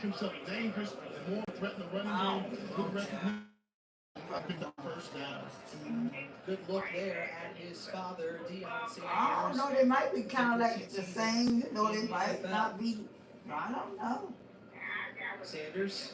himself dangerous and more threat in the running game. Good recognition. I picked up first down. Good look there at his father, Deion I don't Sanders. know. They might be kind of like the TT same. You know, in they the might NFL. not be. I don't know. Sanders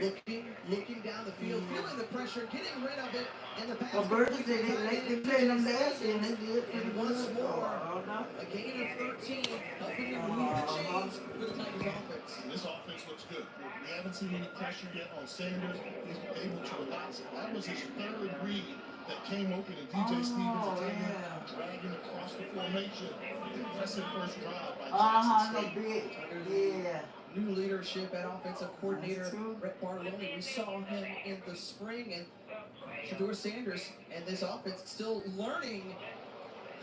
looking down the field, feeling the pressure, getting rid of it, and the pass Well, Burgess said they played them last year and they did pretty and good. once So more, I don't know. a gain of 13, helping to move the chains for the Tigers offense. This offense looks good. We haven't seen any pressure yet on Sanders. He's able to relax it. That was his third read that came open, and DJ Stevens attempting dragging across the formation. Impressive first drive by Jackson No State. big. Under the Yeah. new leadership at offensive coordinator That's true. Brett Bartolone, we saw him in the spring, and Shedeur Sanders and this offense still learning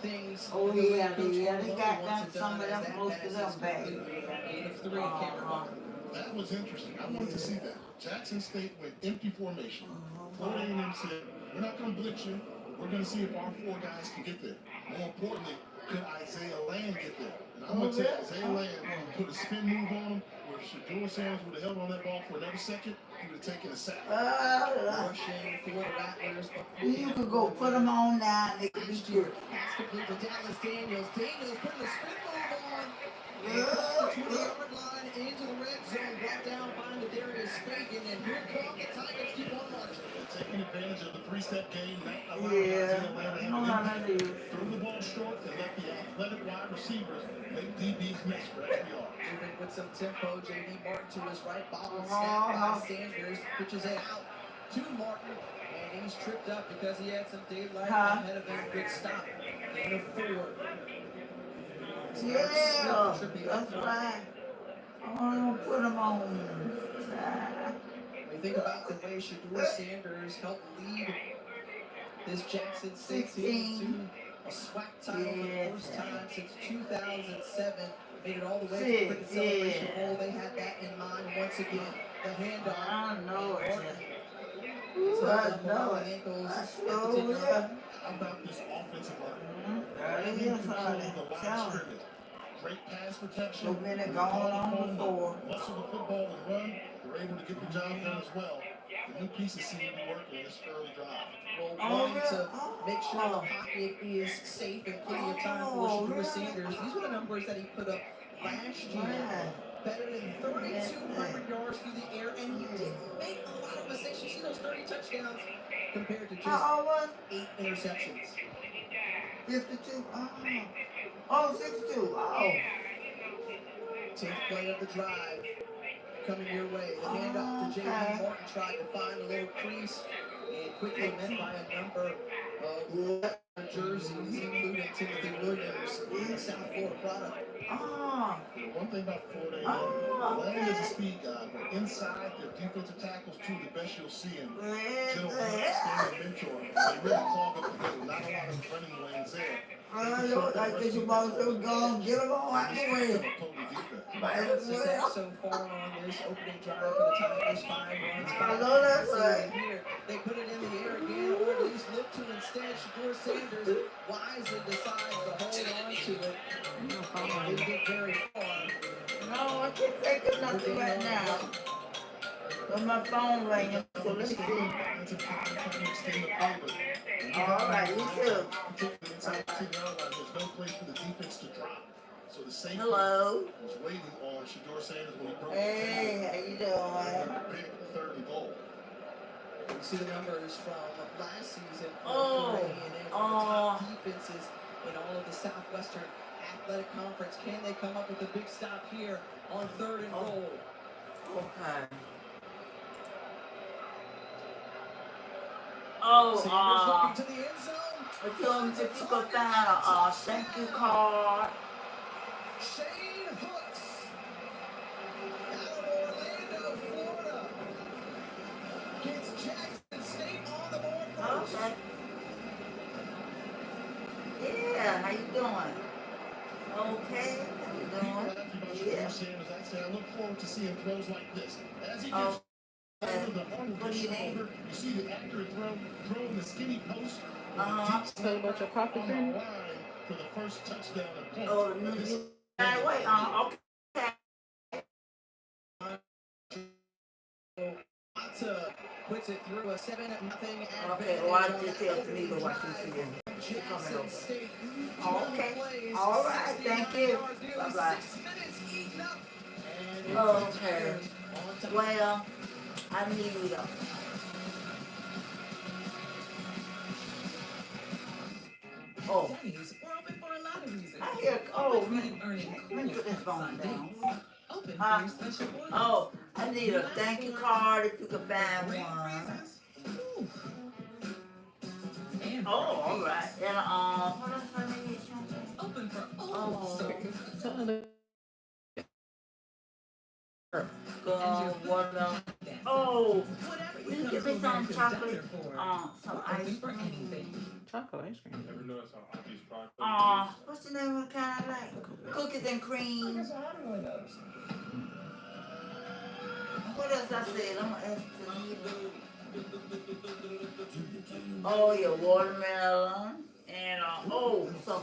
things. Oh the way yeah, Coach they Bartolone got wants it some done of as them, that most pass of them is back. completed. 8 of 3, Cameron Martin. That was interesting. I wanted to see that. Jackson State went empty formation. Florida A&M said, we're not going to blitz you. We're going to see if our four guys can get there. More importantly, could Isaiah Land get there? And I'm going to tell you, Isaiah Land put a spin move on him where Shedeur Sanders would have held on that ball for another second. He would have taken a sack. Rushing for the Rattlers. You could go put them on now and they could be good. Pass complete to Dallas Daniels. Daniels putting the spin move on. Across the 2-yard line into the red zone. Brought down by Darius Fagan. And here come the Tigers. Keep on marching. Taking advantage of the three-step game. Not allowing Isaiah Land to have it. Threw the ball short and let the athletic wide receivers make DBs miss for SBR. Moving with some tempo. J.D. Martin to his right. Bobble snap by Sanders. Pitches it out to Martin. And he's tripped up because he had some daylight ahead of him. Good stop. Gain of 4. Yeah, that's right. Oh, put them on. When you think about the way Shedeur Sanders helped lead this Jackson State team to a SWAC title for the first time since 2007, made it all the way to the Cricket Celebration Bowl. They had that in mind once again. The handoff. I know it. He's held up around the ankles. How about this offensive line? They control the line scrimmage. Great pass protection. So many gone on before. Muscle the football and run. They're able to get the job done as well. The new pieces seem to be working in this early drive. Well, wanting to make sure the pocket is safe and plenty of time for Shedeur Sanders. These were the numbers that he put up last year. Better than 3,200 yards through the air, and he didn't make a lot of mistakes. You see those 30 touchdowns compared to just 8 interceptions. 52. Oh, 62. Oh. 10th play of the drive coming your way. The handoff to J.D. Martin tried to find a little crease and quickly met by a number of jerseys, including Timothy Williams, the South Florida product. One thing about Florida A&M, Lang is a speed guy, but inside their defensive tackles, two of the best you'll see in Joe Hunt, standing mentor. They really clog up the middle. Not a lot of running lanes there. I think you about to go get them all out the way. So far on this opening drive for the Tigers, 5 runs. I know that's right. Here, they put it in the air again, or at least look to instead. Shedeur Sanders wisely decides to hold on to it. Didn't get very far. No, I can't think of nothing right now. But my phone ringing, so let's see. All right, you too. There's no place for the defense to drop. So the safety Hello. was waiting on Shedeur Sanders when he broke Hey, how you doing? pick, third and goal. You see the numbers from last season for Oh. A&M, the top defenses in all of the Southwestern Athletic Conference. Can they come up with a big stop here on 3rd and goal? Okay. Sanders looking to the end zone. I told him if you could find a thank you card. Shane Hooks out of Orlando, Florida. Gets Jackson State on the board first. Okay. Yeah, how you doing? Okay, how you doing? Yeah. I look forward to seeing throws like this. As he gets What do you need? you see the accurate throw in the skinny post. So about your coffee cream? For the first touchdown and point. Oh, no, you. Wait, okay. puts it through a 7-0 advantage. Okay, watch this tell Tamika what she see. She coming over. Okay. All right, thank you. Bye-bye. Okay. Well, I need them. Oh. I hear, oh, let me put this phone down. Oh, I need a thank you card if you could find one. Oh, all right. And what else I need? What else? Oh, will you give me some chocolate? Some ice cream. Chocolate ice cream. What's the name of the kind I like? Cookies and cream. What else I said? I'm gonna ask you. Oh, your watermelon and oh, some.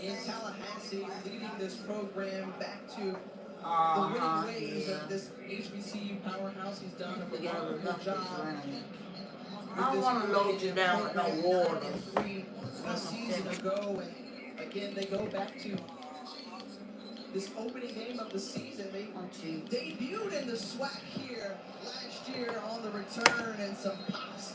In Tallahassee, leading this program back to the winning ways of this HBCU powerhouse. He's done a remarkable job. I don't want to load you down with no water. A season ago, and again they go back to this opening game of the season. They debuted in the SWAC here last year on the return and some pops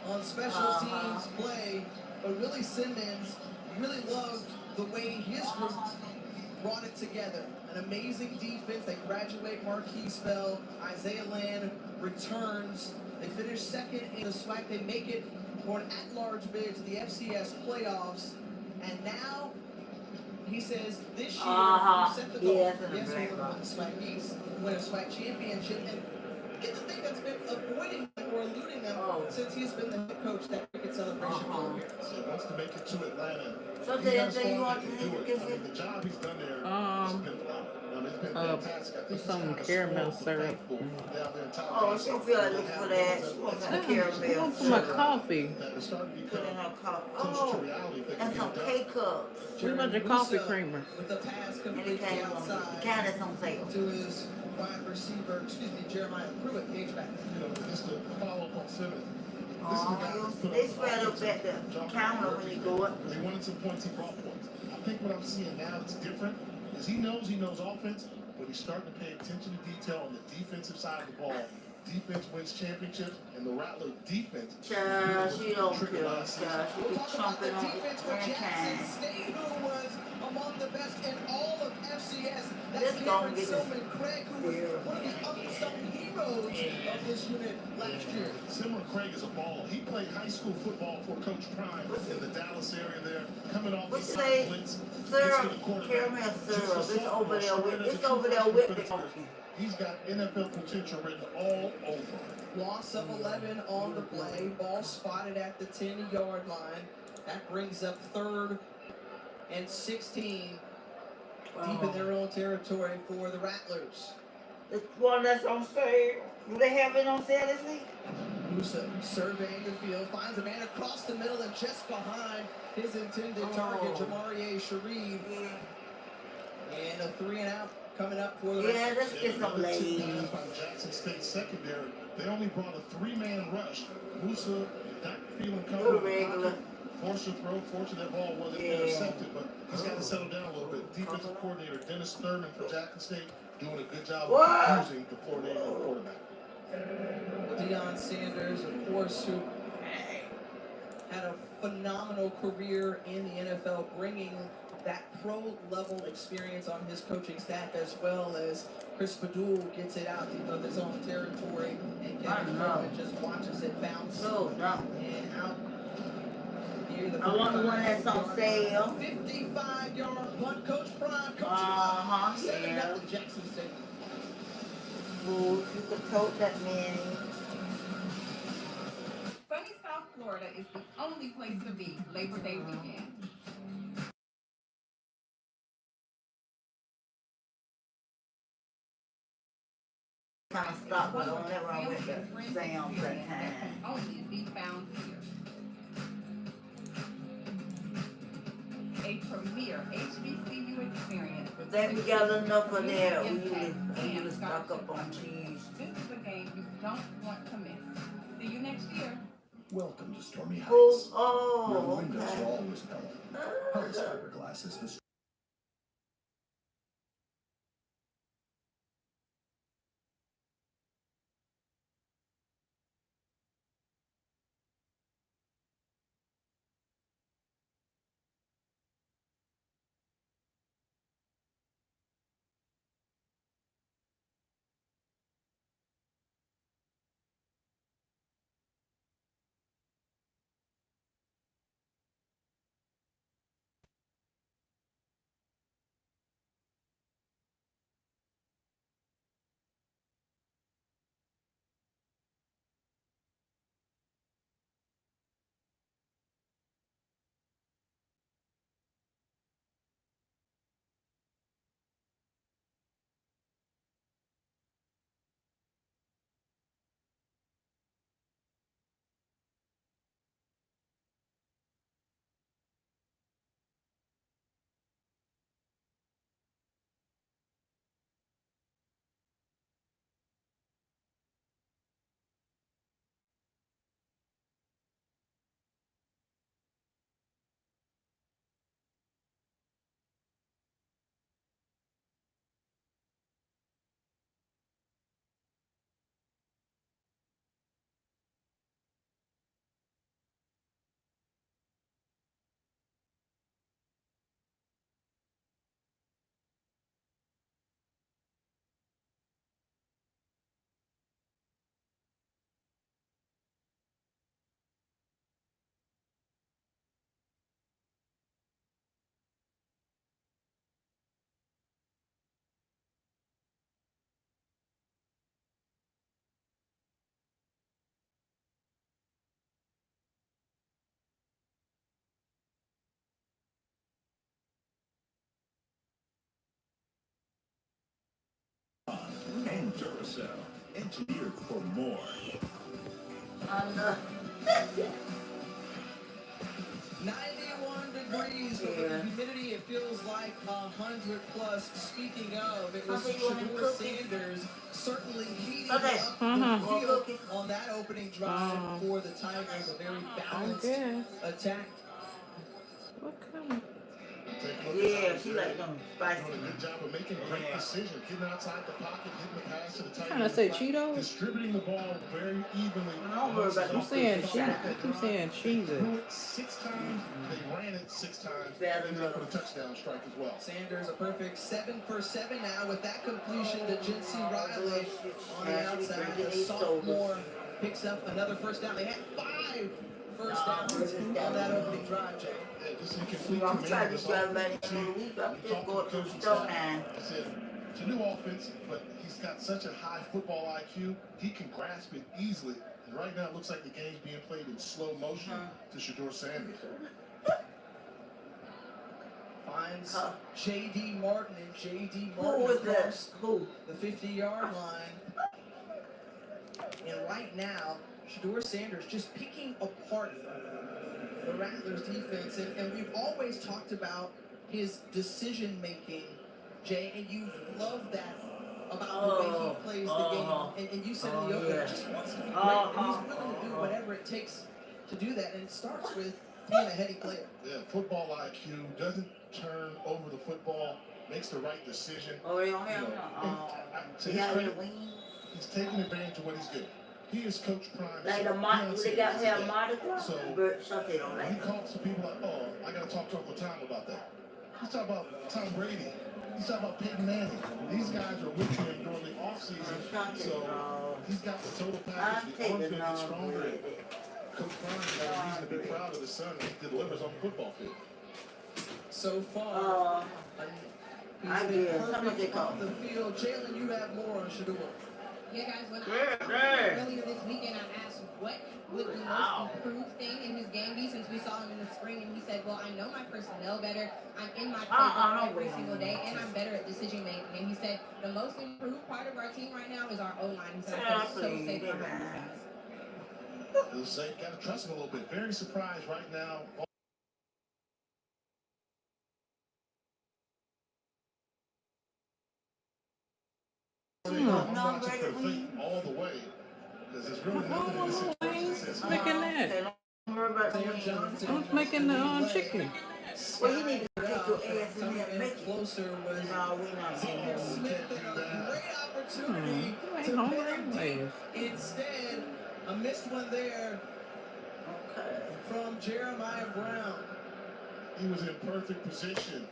on special teams play. But Willie Simmons really loved the way his group brought it together. An amazing defense. They graduate Marquise Bell. Isaiah Land returns. They finish second in the SWAC. They make it for an at-large bid to the FCS playoffs. And now he says this year you set the goal. Yes, we're going to win the SWAC East, win a SWAC championship, and get the thing that's been avoiding them or eluding them since he's been the head coach that Cricket Celebration program. So he wants to make it to Atlanta. So He has you fun want to to do it. give I mean, the job he's done there has been phenomenal. It's been fantastic. I think some he's kinda caramel spoiled syrup. for thankful down there in Oh, Tallahassee. she don't feel like looking for that. She wants some caramel. For my coffee. That is starting to Put become in her coffee. closer to reality. If they can And get some it done. K-Cups. What about your coffee creamer? With the pass And it completely came on. outside Kind of on sale. to his wide receiver, Jeremiah Pruitt, page back. You know, just to follow up on Simmons. This is a guy that's put They up spread up at the counter when you go up. They wanted some points, he brought points. I think what I'm seeing now that's different is he knows offense, but he's starting to pay attention to detail on the defensive side of the ball Defense wins championships, and the Rattler defense. Child, she don't trigger care. last season. Child, she We'll be talk about the chomping on defense for every Jackson time. State, who was among the best in all of FCS. That's Let's go Cameron get this Silman Craig, who was beer. one of the unsung heroes of this unit last year. Simmer Craig is a baller. He played high school football for Coach Prime in the Dallas area there, coming off the What's side say? blitz. Syrup, caramel syrup. It's over there with the coffee. He's got NFL potential written all over. Loss of 11 on the play. Ball spotted at the 10-yard line. That brings up 3rd and 16 deep in their own territory for the Rattlers. The one that's on sale. Do they have it on sale this week? Musa surveying the field, finds a man across the middle and just behind his intended target, Jamarie Sharif. And a 3-and-out coming up for the Yeah, let's get some ladies. Jackson State secondary. They only brought a 3-man rush. Musa not feeling You're comfortable. regular. Forced to throw. Fortunately, that ball wasn't intercepted, but he's got to settle down a little bit. Defensive coordinator Dennis Thurman for Jackson State doing a good job of using the Florida A&M quarterback. Deion Sanders, of course, who had a phenomenal career in the NFL, bringing that pro-level experience on his coaching staff, as well as Chris Padul gets it out of his own territory, and Kevin Hartman just watches it bounce and out. Here, the I want the one that's on sale. 55-yard punt. Coach Prime coaching Uh-huh, setting yeah. up the Jackson State. Ooh, if you could tote that man. Sunny South Florida is the only place to be Labor Day weekend. Kind of stop, but don't let wrong with the sound that That time. can only be found here. A premier HBCU experience. I think we got enough of that. We usually stock up on cheese. This is a game you don't want to miss. See you next year. Welcome to Stormy Heights. Oh, Where oh, windows are okay. always pellet. Pellet's fiberglass is the and Duracell, engineered for more. I know. 91 degrees, but with the humidity, it feels like 100 plus. Speaking of, it was Shador Sanders certainly heating up the field on that opening drive for the Tigers. A very balanced attack. What kind of... Take a look Yeah, at she like them spicy. Doing a good job of making great decisions, getting outside the pocket, hitting the pass to the tight Trying to end say spot, Cheetos? distributing the ball very evenly. Don't worry about I'm them. saying Cheetos. cheese. I keep saying They cheese. threw it 6 times, they ran it 6 times, and they put a touchdown strike as well. Sanders a perfect 7 for 7 now with that completion to Jinsey Riley on the outside. The sophomore picks up another first down. They had 5 first downs on that opening drive, Jay. Yeah, just incomplete I'm command trying of to the drive back offense. in the week. I'm We just talked going to to the the coaching store staff. now. I said, it's a new offense, but he's got such a high football IQ, he can grasp it easily. And right now, it looks like the game's being played in slow motion to Shedeur Sanders. Finds J.D. Martin, and J.D. Who Martin was that? across Who? the 50-yard line. And right now, Shedeur Sanders just picking apart the Rattlers defense. And we've always talked about his decision-making, Jay, and you've loved that about the way he plays the game. And you said in the opener, just wants to be great, and he's willing to do whatever it takes to do that. And it starts with being a heady player. Yeah, football IQ, doesn't turn over the football, makes the right decision. Oh, they don't have You know, and no. to his Yeah, credit, the wings. he's taking advantage of what he's good. He is Coach Prime. Like the Mardi, they got to have Mardi Gras. So, But something don't when like he called some people like, oh, I got to talk to Uncle Tom about that. He's talking about Tom Brady. He's talking about Peyton Manning. These guys are with him during the offseason. So he's got the total I'm package. The arm's taking going to get on stronger. with And it. Coach Prime has a reason to be proud of his son. He delivers on the football field. So far, I he's been guess. How much they perfect cost? off the field. Jalen, you have more on Shedeur. Yeah, guys, when I Yeah, talked yeah. earlier this weekend, I asked what would the most improved thing in his game be since we saw him in the spring, and he said, well, I know my personnel better, I'm in my playbook every single day, and I'm better at decision making. And he said, the most improved part of our team right now is our O-line. He said, I feel so safe behind these guys. He'll say, got to trust him a little bit. Very surprised right now. I'm watching for the fake all the way because there's really nothing in this situation that says Making that. Don't worry about the Sam wings. Johnson. I was making the chicken. Well, you need to take your ass in Coming there and in make it. closer was No, we not Tom getting Smith, and a great opportunity You ain't to hungry pin him anyways. deep. Instead, a missed one there Okay. from Jeremiah Brown. he was in perfect position.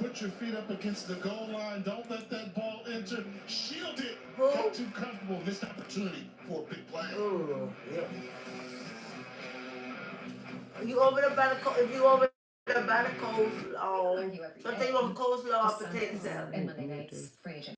Put your feet up against the goal line. Don't let that ball enter. Shield it. Got too comfortable. Missed opportunity for a big play. Ooh, yeah. You over there by the if you over there by the coleslaw, something you want coleslaw or potato salad. And Monday nights, free agent.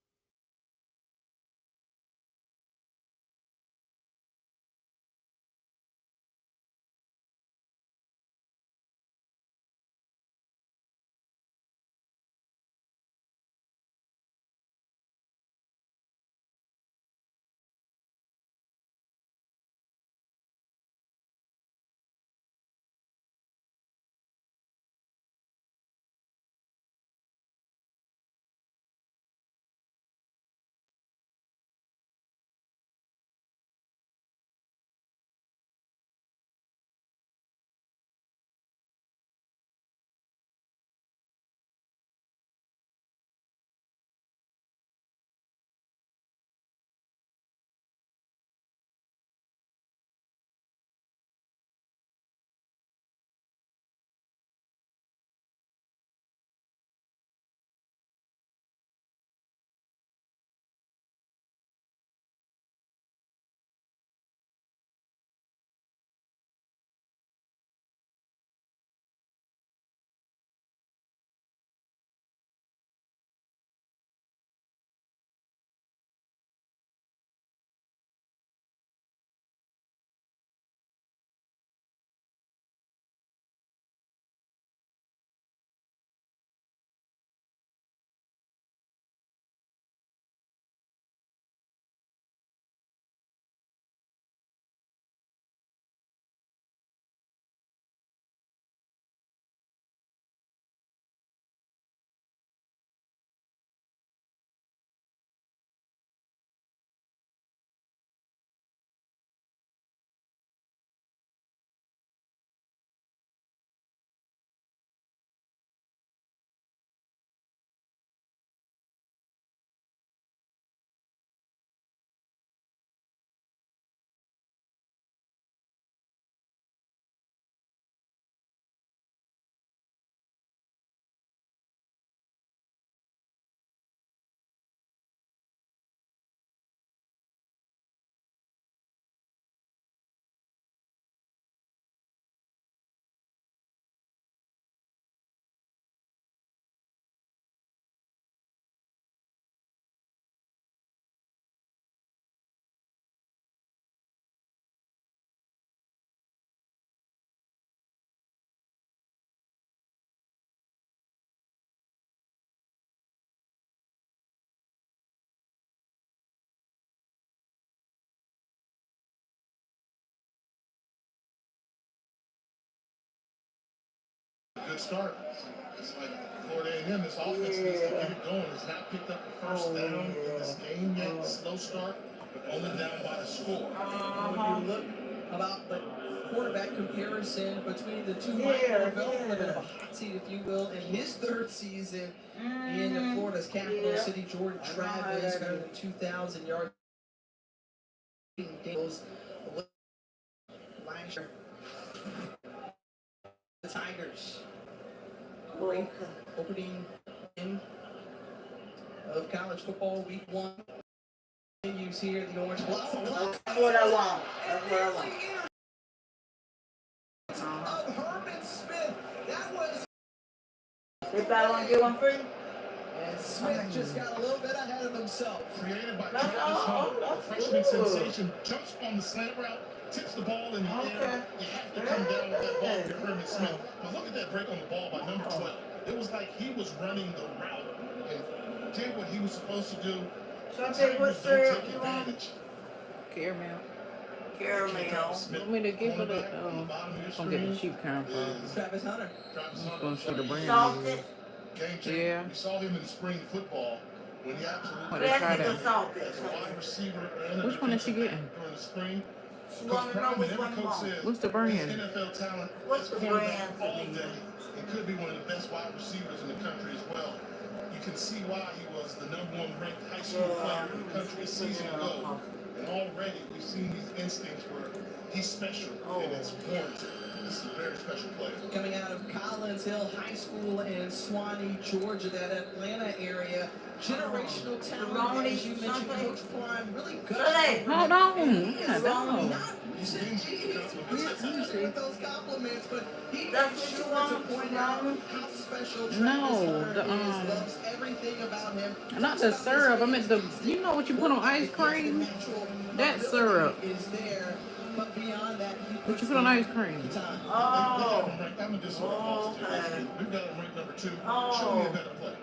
good start. It's like Florida A&M, this offense needs to get it going. It's not picked up the first down in this game yet. Slow start, but only down by the score. When you look about the quarterback comparison between the two, Mike Yeah, Norvell, a bit of a yeah. hot seat, if you will, in his third season in Florida's capital Yeah. city. Jordan Travis, better than 2,000 yards. Games last year. The Tigers. Great opening game of college football week 1. Continues here at the Orange Bowl. That's what I want. That's what I want. Of Herman Smith. That was. They probably want to get one free? And Smith just got a little bit ahead of himself. Created by That's Travis Hunter, all. the freshman sensation, jumps on the slant route, tips the ball in the air. You have to come down with that ball for Herman Smith. But look at that break on the ball by number 12. It was like he was running the route and did what he was supposed to do. So I tell you what, Tigers sir, don't take you want? advantage. Caramel. Caramel. Want me to give her the, Cornerback on the bottom of your I'm gonna get the screen cheap kind from. is Travis Hunter. Travis I'm Hunter. gonna see the brand. Salted. Game changer. Yeah. We saw him in spring football when he What absolutely they try Classic or that? salted? as a wide receiver and a Which one is she defensive back getting? during the spring. She Coach want to know Prime which and one every you coach want. said What's the he's brand? NFL talent. What's the cornerback brand for all these? day. He could be one of the best wide receivers in the country as well. You can see why he was the #1 ranked high school player in the country a season ago. And already we've seen these instincts where he's special and it's warranted. This is a very special player. Coming out of Collins Hill High School in Swanee, Georgia, that Atlanta area. Generational talent, as you mentioned, Coach Prime really good. Hold on. Yeah, no. Not with those compliments, but he That's makes what you sure to want, point out how special Travis No, Hunter the, is, loves everything about him. Not the syrup. I meant the, you know what you put on ice cream? That syrup. Is there, but beyond that, he What puts you put on in ice cream? time. Oh. I'm gonna just sort of pause it. Okay. We've got him ranked number 2. Oh. Show me a better play.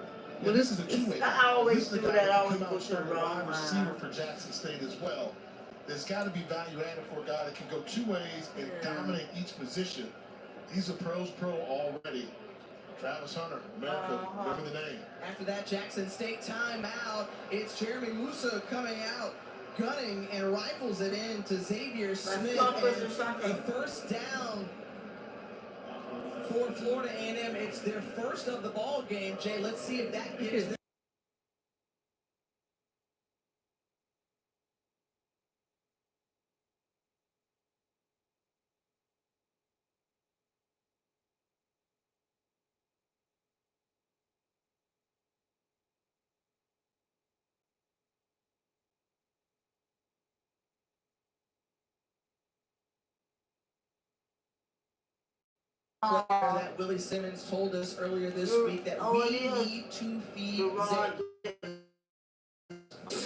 Well, this this is a is- two-way. I always This is the do guy that, can I always come out go and to start the a wrong wide line. receiver for Jackson State as well. There's got to be value added for a guy that can go two ways and dominate each position. He's a pro's pro already. Travis Hunter, America, remember the name. After that Jackson State timeout, it's Jeremy Musa coming out, gunning, and rifles it in to Xavier Smith. focus or And something. a first down for Florida A&M. It's their first of the ball game. Jay, let's see if that gives them. That Willie Simmons told us earlier this week that Oh, it we is. need to feed Gerard.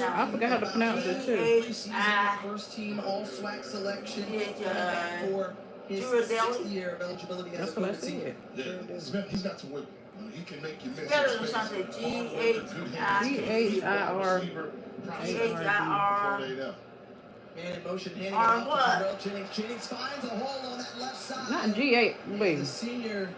I forgot how to pronounce it too. Preseason first team all SWAC selection for his Gerard. 6th year of eligibility as That's a what I coach team. said. Yeah, Smith, he's got to win. He can make you miss. Better than space. something. G-H-I-R. G-H-I-R. Man in motion, handing it On off what? to Terrell Jennings. Jennings finds a hole on that left side. Not G-A, The wait, senior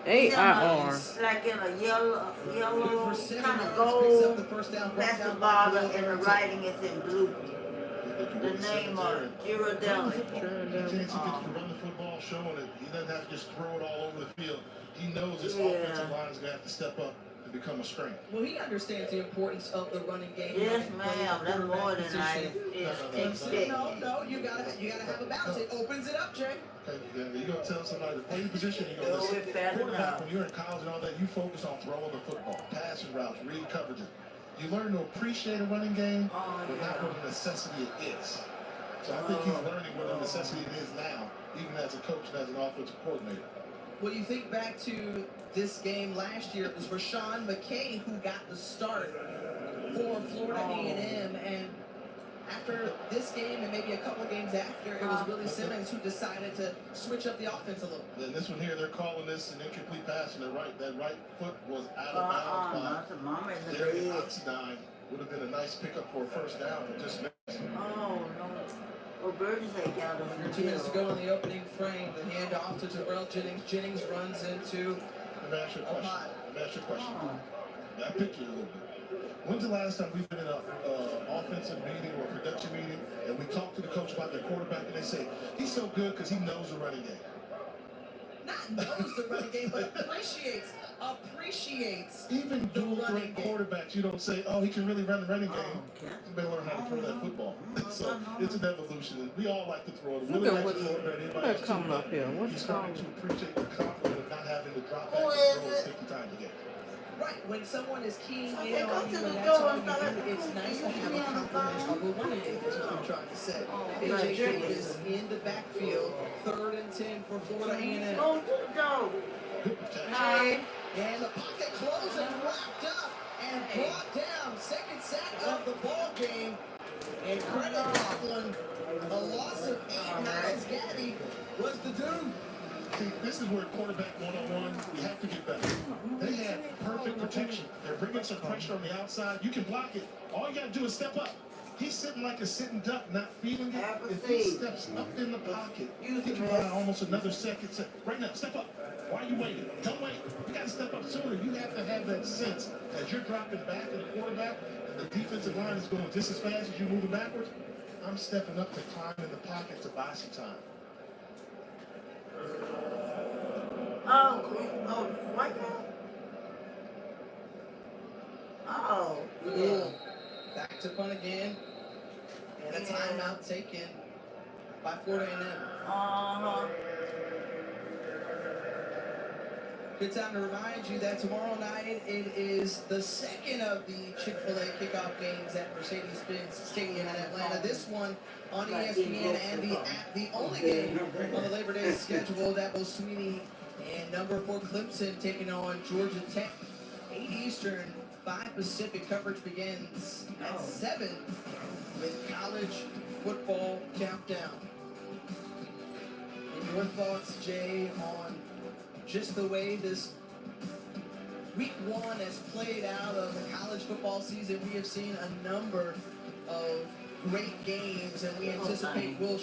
A-I-R. Like in a yellow good for 7 kind yards, of picks up gold. the first down. brought That's the down by bottom, Will and the Arrington. writing is in blue. The name of it, Girardelli. He gets to run the football, showing it. He doesn't have to just throw it all over the field. He knows his offensive line is going to have to step up and become a strength. Well, he understands the importance of the running game. Yes, Having played ma'am. the That's more quarterback than I position. expected. No, you gotta have a balance. It opens it up, Jay. Okay, yeah, you're going to tell somebody to play the position. You're going Go to with that quarterback, enough. when you're in college and all that, you focus on throwing the football, passing routes, read coverages. You learn to appreciate a running game, but not what a necessity it is. So I think he's learning what a necessity it is now, even as a coach and as an offensive coordinator. Well, you think back to this game last year, it was Rashawn McKay who got the start for Florida A&M, and after this game and maybe a couple of games after, it was Willie Simmons who decided to switch up the offense a little. And this one here, they're calling this an incomplete pass, and that right foot was out of bounds Not the mama in by the Darian bed. Oxendine. Would have been a nice pickup for a first down, but just missed. Oh, no. Oh, Burgess ain't got us. Under 2 minutes to go in the opening frame. The handoff to Terrell Jennings. Jennings runs into Let me ask you a question. Ahmad. Let me ask you a question. I picked you a little bit. When's the last time we've been in an offensive meeting or production meeting and we talked to the coach about their quarterback and they say, he's so good because he knows the running game? Not knows the running game, but appreciates. Even dual threat quarterbacks, you don't say, oh, he can really run the running game. Okay. You better learn how to throw that football. So it's an evolution. And we all like to throw it. Look at what's coming up here. You're What's starting going to appreciate the compliment of not having to drop back Who and is throw it? 50 times a game. Right, when someone is keying Okay, in go on you to the and that's door all and you start do, it's nice to have a compliment of a running game, is what I'm trying to say. Okay. AJ Davis in the backfield, 3rd and 10 for Florida A&M. Go to the door. Good protection. Hi. And the pocket closed and wrapped up and brought down. Second sack of the ball game. And credit Coughlin, a loss of 8. Niles Gaddy was the dude. See, this is where quarterback one-on-one, you have to get better. They had perfect protection. They're bringing some pressure on the outside. You can block it. All you got to do is step up. He's sitting like a sitting duck, not feeling it. If he steps up in the pocket, he can buy almost another second. Right now, step up. Why are you waiting? Don't wait. You got to step up sooner. You have to have that sense as you're dropping back in the quarterback, and the defensive line is going just as fast as you're moving backwards. I'm stepping up to climb in the pocket to buy some time. Oh, white guy? Oh, yeah. Back to punt again. And a timeout taken by Florida A&M. Uh-huh. Good time to remind you that tomorrow night it is the second of the Chick-fil-A kickoff games at Mercedes-Benz Stadium in Atlanta. This one on ESPN and the only game on the Labor Day schedule. Dabo Swinney and number 4 Clemson taking on Georgia Tech. 8 Eastern, 5 Pacific. Coverage begins at 7 with college football countdown. And your thoughts, Jay, on just the way this week 1 has played out of the college football season. We have seen a number of great games, and we anticipate Will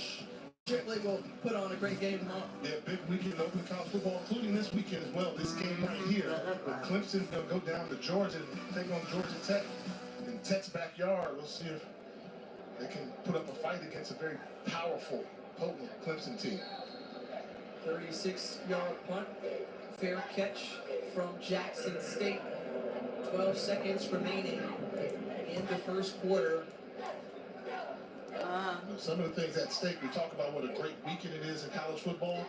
Shipley will put on a great game tomorrow. Yeah, big weekend open college football, including this weekend as well. This game right here, with Clemson going to go down to Georgia and take on Georgia Tech in Tech's backyard. We'll see if they can put up a fight against a very powerful, potent Clemson team. 36-yard punt, fair catch from Jackson State. 12 seconds remaining in the first quarter. Some of the things at stake, we talk about what a great weekend it is in college football.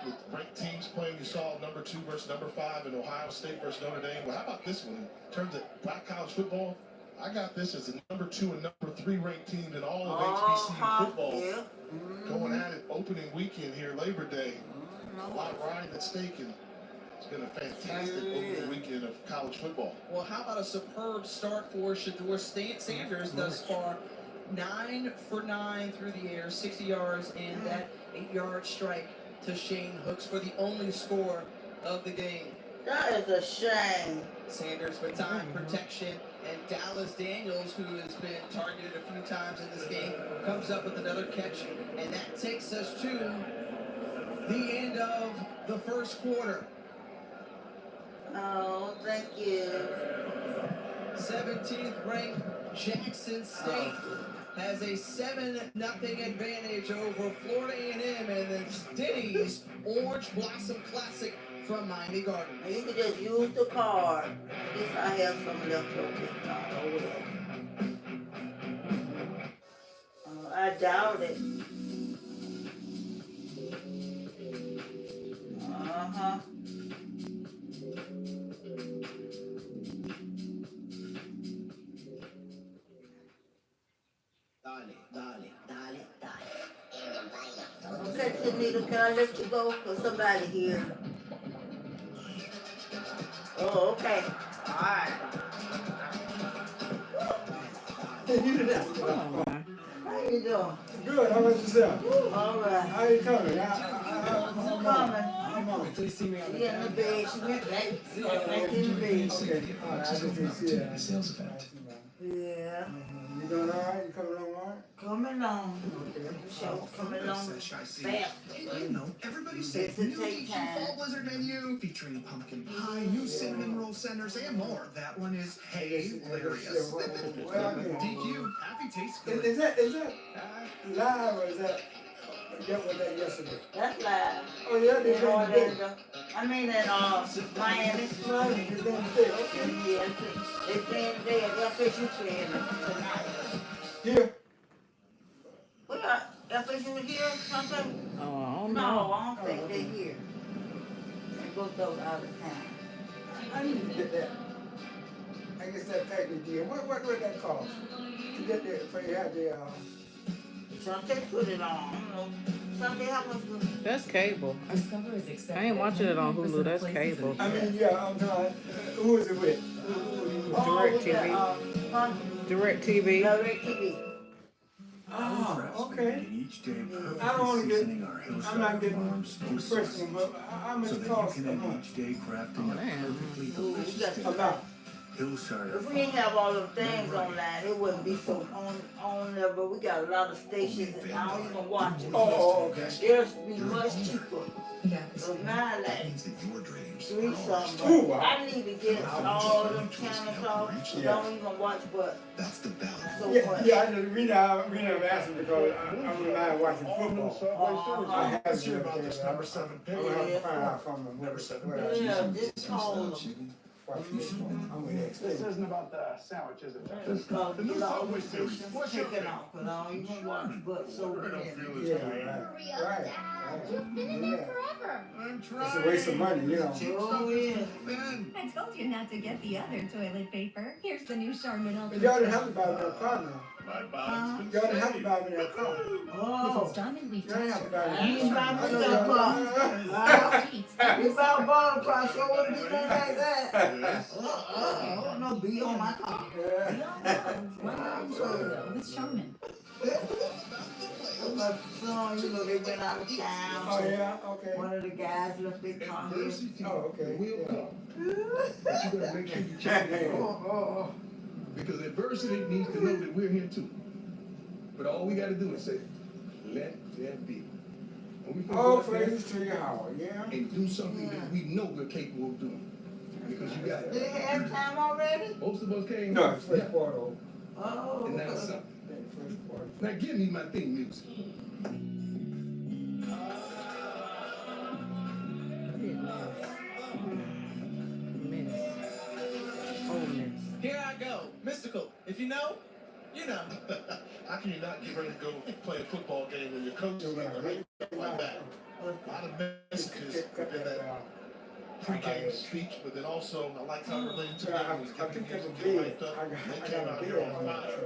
With ranked teams playing, you saw number 2 versus number 5 in Ohio State versus Notre Dame. Well, how about this one? In terms of black college football, I got this as the number 2 and number 3 ranked teams in all of HBCU football. Yeah. Going at it opening weekend here, Labor Day. A lot riding at stake, and it's been a fantastic opening weekend of college football. Well, how about a superb start for Shedeur Sanders thus far? 9 for 9 through the air, 60 yards, and that 8-yard strike to Shane Hooks for the only score of the game. That is a shame. Sanders with time protection, and Dallas Daniels, who has been targeted a few times in this game, comes up with another catch, and that takes us to the end of the first quarter. Oh, thank you. 17th ranked Jackson State has a 7-0 advantage over Florida A&M and the Denny's Orange Blossom Classic from Miami Gardens. You can just use the card. At least I have some left over this time. Oh, well. I doubt it. Uh-huh. Okay, Tanita, can I let you go? Because somebody here. Oh, okay. All right. Oh, How you doing? Good, how about yourself? All right. How you coming? I'm coming. I'm on. Until you see me on the She in the bed. She went back in the bed. Okay, all right, I just didn't see that. The sales event. Yeah. You doing all right? You coming along all right? coming along. Show's coming along fast. You know, everybody Yes, says it new takes DQ time. Fall Blizzard menu featuring pumpkin pie, new cinnamon roll centers, and more. That one is hilarious. DQ, happy taste good. Is that live or is that was that yesterday? That's live. Oh yeah, they In did. Orlando. I mean in Miami. Right, they did today. Okay. Yeah, they playing today. FSU playing tonight. Here. We got FSU here something? Oh, I don't No, know. I don't think they here. They go those out of town. I need to get that. I guess that package deal. What would that cost? To get there for you have the Something put it on. I don't know. Something how much was That's cable. Discover is accepted. I ain't watching it on Hulu. That's Places in cable. I mean yeah, I'm talking who is it with? Direct TV. Huh? Direct TV. Direct TV. Oh, okay. Each day I don't wanna get- seasoning our Hillside I'm not getting Farm smoked personal, sauces, but how much so that cost you a can end month? each day crafting a Man. perfectly Ooh, we delicious got steak. About. Hillside If we didn't have all them things online, it wouldn't be so on there, but we got a lot of stations and I don't even watch it. Oh, okay. Theirs be much cheaper. Yeah. So now like means that your dreams three are something. Ooh, wow. I need to get all them channels off. Don't even watch but That's the balance. so Yeah, much. yeah, I just read I'm asking because I don't mind watching football. I have Let's to hear about this number 7 pick. I'm gonna have to find out from them Number 7 what pick. Yeah, just call them. watch football. I'm with This that. isn't about the sandwich, is it? Because The new get all Subway the series. stations What's your taken pick? off, cause I don't even watch but so I don't many. feel Yeah, it's clean. right. You've been in there forever. I'm It's trying. a waste of money, you know. Oh, yeah. I told you not to get the other toilet paper. Here's the new Charmin Ultra. But y'all didn't have to buy me a car now. My body's been Y'all didn't have to saved. buy me a car. With Oh. its diamond leaf Y'all didn't have to buy I me ain't a buy car. me that car. sheets. If I bought a car, sure wouldn't be nothing like that. Yes. I don't know, be on my car. One line Charmin with Charmin. My son, you know, they went out of town. Oh, yeah, okay. One of the guys left their car here. Oh, okay. Will come. But you gotta make sure you check it out. Because adversity needs to know that we're here too. But all we gotta do is say, let them be. When we feel Oh, good like praise to your house, yeah. that, and do something that we know we're capable of doing. Because you got Did they have time already? most of us came. No, it's first quarter. Oh. And now something. First quarter. Now give me my theme music. Here I go. Mystical. If you know, you know. How can you not get ready to go play a football game when your coach is like that? A lot of messages in that pregame speech, but then also I like how it related to Yeah, that. Was I think getting there's a music bid. hyped up. I They got came a out bid here on on that. fire.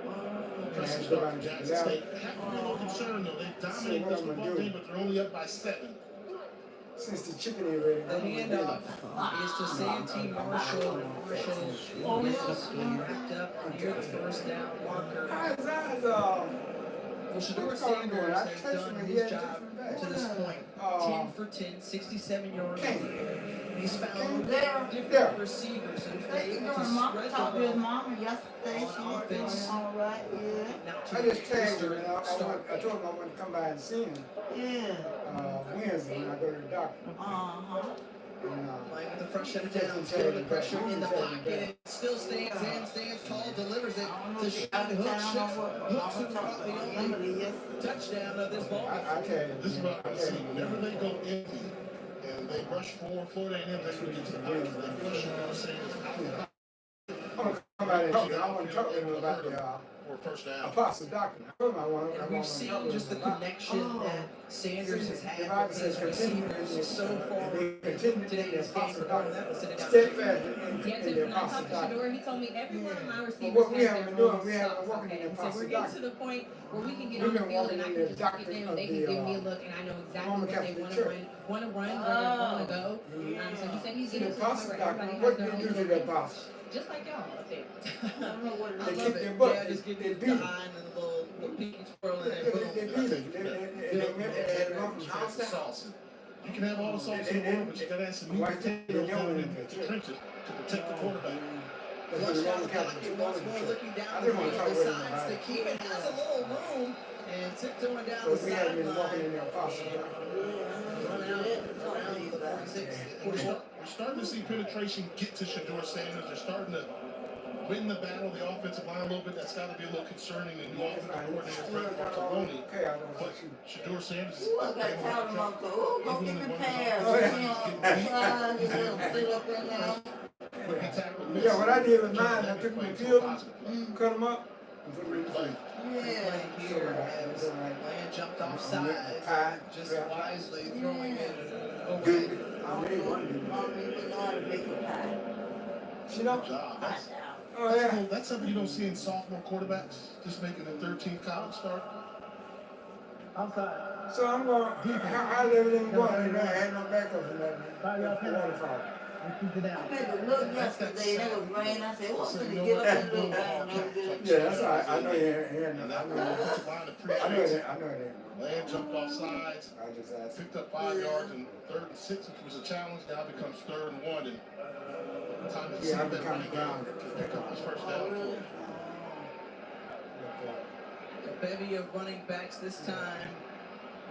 I Pressure had to start go from back to Jackson the State. Have a little concern though. They dominated what this I'm gonna football do. game, but they're only up by 7. Since the chicken ain't ready. The handoff is to Santee Marshall. Marshall misses, picked up near the first down marker. How's that, Well, Shador Sanders has done his job to this point. 10 for 10, 67 yards in the air. He's found different receivers who've They been can able go to to mom, spread talk the to his ball. mama yesterday. She was doing all right, yeah. Now to I just tagged him Mr. and I Stark. told him I wanted to come by and see him Yeah. Wednesday when I go to the doctor. Uh-huh. And, Playing with the fresh set of downs, feeling the pressure in the pocket. Still stands in, stands tall, delivers it to Shane Hook. Hooks and probably only touchdown of this ball. I tell you, This is what I see. Whenever they go empty and they rush for Florida A&M, they can get to the doctor. They push Shador Sanders out I'm gonna come by and talk to him. I want to talk to him about the for a first down. apostle doctrine. I told him I want to And we've seen just the connection that Sanders has had with his receivers so far continue today in the this game. apostle Regarding that, was sitting doctrine. down. Steadfast Yeah, in too. the When I apostle talked to doctrine. Shador, he told me every one of my receivers what we has have their been doing, own we have stuff. been walking in Okay, the so we're apostle getting to doctrine. the point where we can get We've on the been field and walking I in can the just look at doctrine them. of They can the, give me a look and I know exactly Roman what they Catholic want to Church. run, where they're going to go. So he said he's See, getting the to the point apostle where doctrine, everybody what has their they own do to little the thing. apostle? Just like y'all up there. I don't know what I They it love kick it. their butt. Yeah, just give They you the beat 'em. eye and the little pinky twirl and They then boom. beat it. They run from house to house. You can have all the sauce in the world, but you gotta have some meat Why potatoes can't they down go in in the the trenches to protect the quarterback. That's Flushed the out wrong of the captain. pocket, once more looking I down the just want to field, talk with him decides about to it. keep it, has a little room, and tiptoeing down the Because we have been walking in sideline. there fast. Run out around the 46. We're starting to see penetration get to Shador Sanders. They're starting to win the battle, the offensive line a little bit. That's got to be a little concerning. The new offensive coordinator, Frank Bartoloni. But Shador Sanders is Ooh, I got playing tired of my go. Ooh, go Even get the when pass. one of his You know, offensive try to sit up there now. quick attack with miss. Yeah, what I did with mine, I That took my played field, so positive. cut them up, and put them in the play. Yeah. Here as Land jumped off sides, just wisely throwing it away. Good. I made one. Mommy, you know how to make a pie. She don't. Good job. That's, Oh, that's yeah. cool. That's something you don't see in sophomore quarterbacks, just making a 13th college start. Outside. So I'm going, I live in going, I had no backup for nothing. Waterfall. Keep it down. I made a look yesterday, and it was rain. I said, what's gonna get up and look? I ain't never get up. Yeah, that's all right. I know you And ain't. that I know offensive line appreciates it. it. Land jumped off sides, I just asked. picked up 5 yards, and 3rd and 6, which was a challenge. Now becomes 3rd and 1, and time to see Yeah, I'm that kind running of game grounded. pick up his first down. A bevy of running backs this time.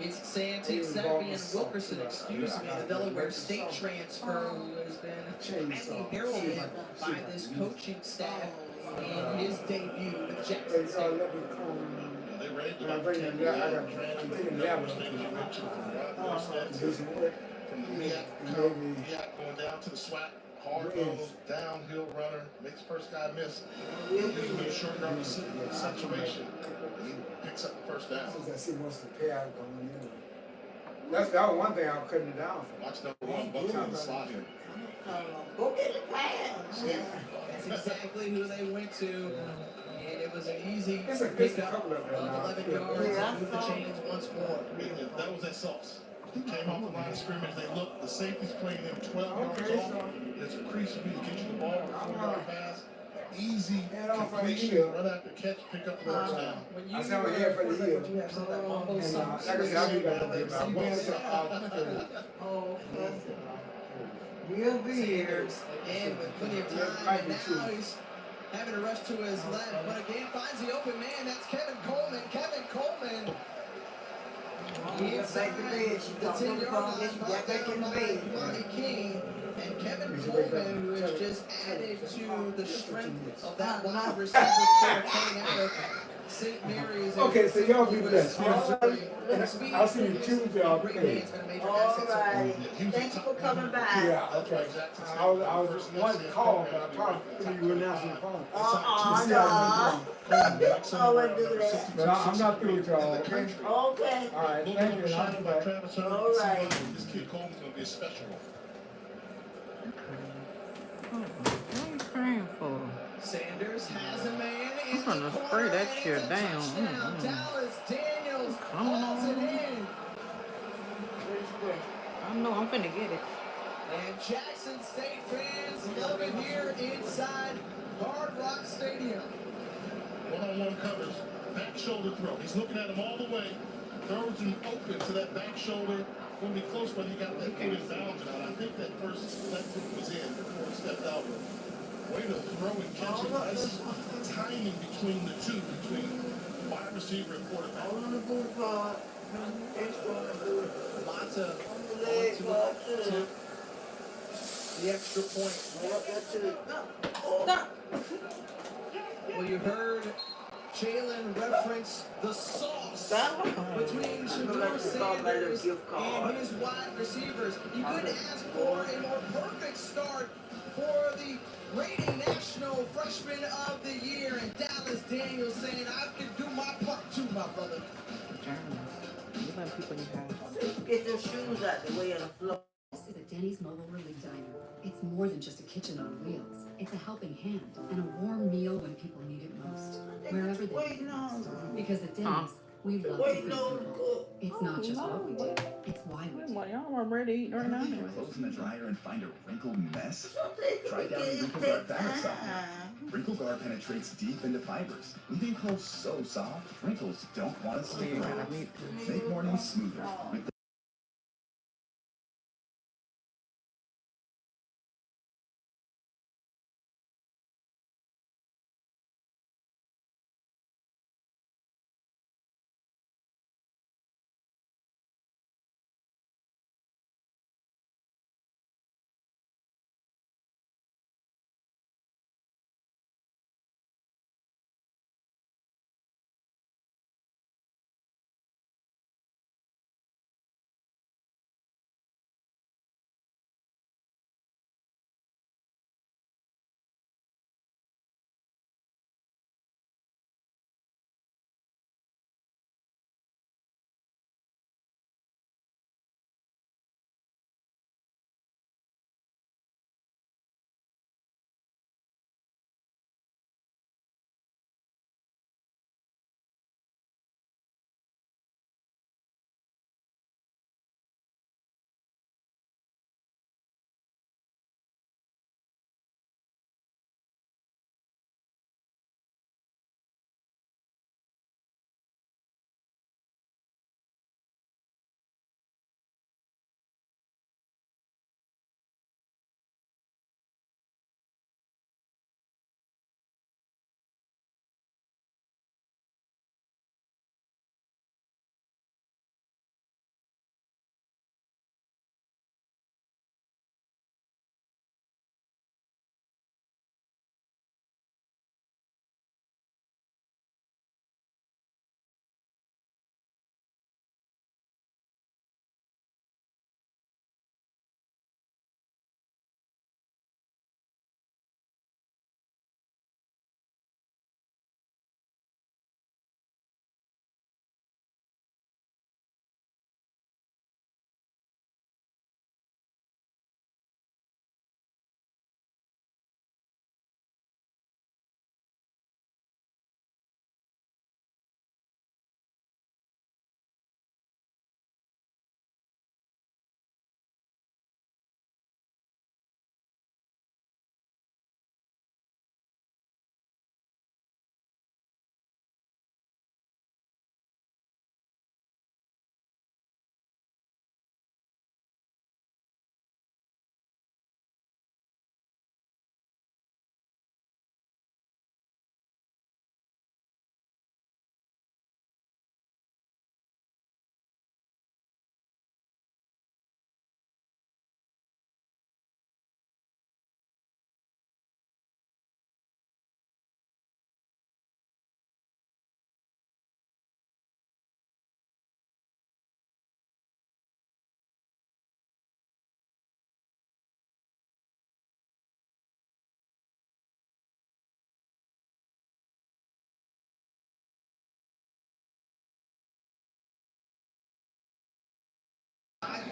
It's Santee Sapien Wilkerson, excuse me, the Delaware State transfer who has been highly heralded by this coaching staff in his debut with Jackson State. They raised I'm about bringing 10 them down. yards. I'm taking them down. State, as you mentioned, from Rockville State, Do some work. from the MEAC, going down to the SWAT. Hard nose, downhill runner, makes first guy miss. Usually a short yard situation. He picks up the first down. Since I see most of the payout going in. That was one thing I was cutting it down for. Watch number 1 bucks on the slot here. Go get the pass. That's exactly who they went to. And it was an easy It's a pickup couple of them now. of 11 yards Yeah, and moved the chains once more. That was that sauce. He came off the line of scrimmage. They looked, the safety's playing him 12 yards off. There's a crease for you to get you the ball with a 4-yard pass. Easy completion, run after catch, pick up the first down. When you I said I'm here for the hill. you have some of that mumbo And sauce. like I said, I'll be back there about Wednesday. Oh, we'll be here. Again, with plenty of time, and now he's having to rush to his left, but again finds the open man. That's Kevin Coleman. Kevin Coleman. Inside the bed. She The got 10-yard line, she got back in the bed. Monty King and Kevin Coleman, who has just added to the strength of that wide receiver core coming out of St. Mary's. Okay, so y'all be blessed. Speed, I'll see you Tuesday. great hands, been a major asset so far. Alright, thank you for coming by. Yeah, okay. I was one call, but I probably couldn't even answer the phone. No. Always Always do that. But I'm not through with y'all, okay? Okay. All right, thank you. Shot I'll be by back. Travis Hunter. All right. This kid Coleman's going to be a special one. What are you crying for? Sanders has a man in I'm gonna the spray corner, that and shit it's a down. touchdown. Dallas Daniels Come hauls it on. in. I know I'm finna get it. And Jackson State fans love it here inside Hard Rock Stadium. One-on-one covers, back shoulder throw. He's looking at him all the way. Throws him open to that back shoulder. Going to be close, but he got that foot in bounds out. I think that first left foot was in before he stepped out. Way to throw and catch it. Nice timing between the two, between wide receiver and quarterback. On the boulevard. Mata On the leg, to the extra point. Well, you heard Jalen reference the sauce between Shador Sanders and his wide receivers. You couldn't ask for a more perfect start for the reigning national freshman of the year, and Dallas Daniels saying, I can do my part too, my brother. You let people you have. Get their shoes out the way on the floor. This is a Denny's Mobile Relief Diner. It's more than just a kitchen on wheels. It's a helping hand and a warm meal when people need it most. Wherever they Waiting on. Because at Denny's, we love to feed Waiting on the people. cook. It's not just what we do, it's why we do. Well, y'all are ready to eat right now. Leave your clothes in the dryer and find a wrinkled mess? Try down It Wrinkle takes Guard fabric time. softener. Wrinkle Guard penetrates deep into fibers, leaving clothes so soft, wrinkles don't want to stay around. Make mornings smoother with the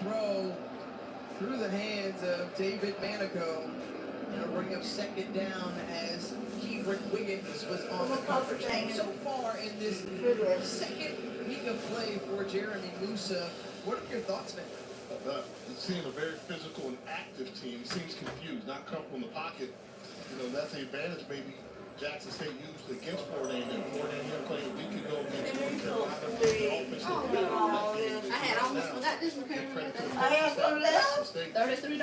throw through the hands of David Manico. And a bring up second down as Keegan Wiggins was on the coverage. And so far in this second week of play for Jeremy Musa, what are your thoughts, man? He's seeing a very physical and active team. He seems confused, not comfortable in the pocket. You know, that's the advantage maybe Jackson State used against Florida A&M. Florida A&M played a week ago against North Carolina. I had almost forgot this one. I had some left. $33.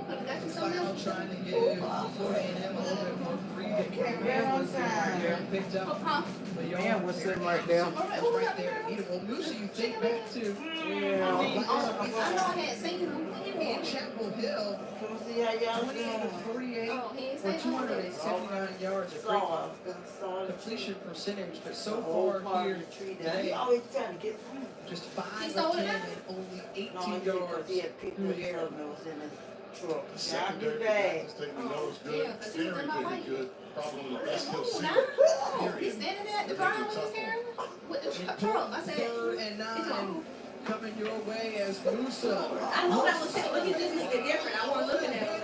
Could've got you some Final else. trying to give Florida A&M a little bit more freedom. Picked up. Man was sitting right there. Right there. Well, Musa, you think back to I know I had seen him. in Chapel Hill, Come see how y'all 28 doing. to 48 Oh, he ain't for staying home. 279 yards. A great completion percentage, but so far here He today, always trying to get just He 5 stole of it 10 out? and only No, 18 yards he had picked through up the air. something that was in his truck. The Not secondary too for bad. Jackson State we know is good. Yeah, 'cause he was Very, in my very way. good. Probably one of the best he'll see. He's standing there at the ground with his hair with the truck. I said, Third and he's 9 home. coming your way as Musa. I know that was look at this nigga different. I wasn't looking at him.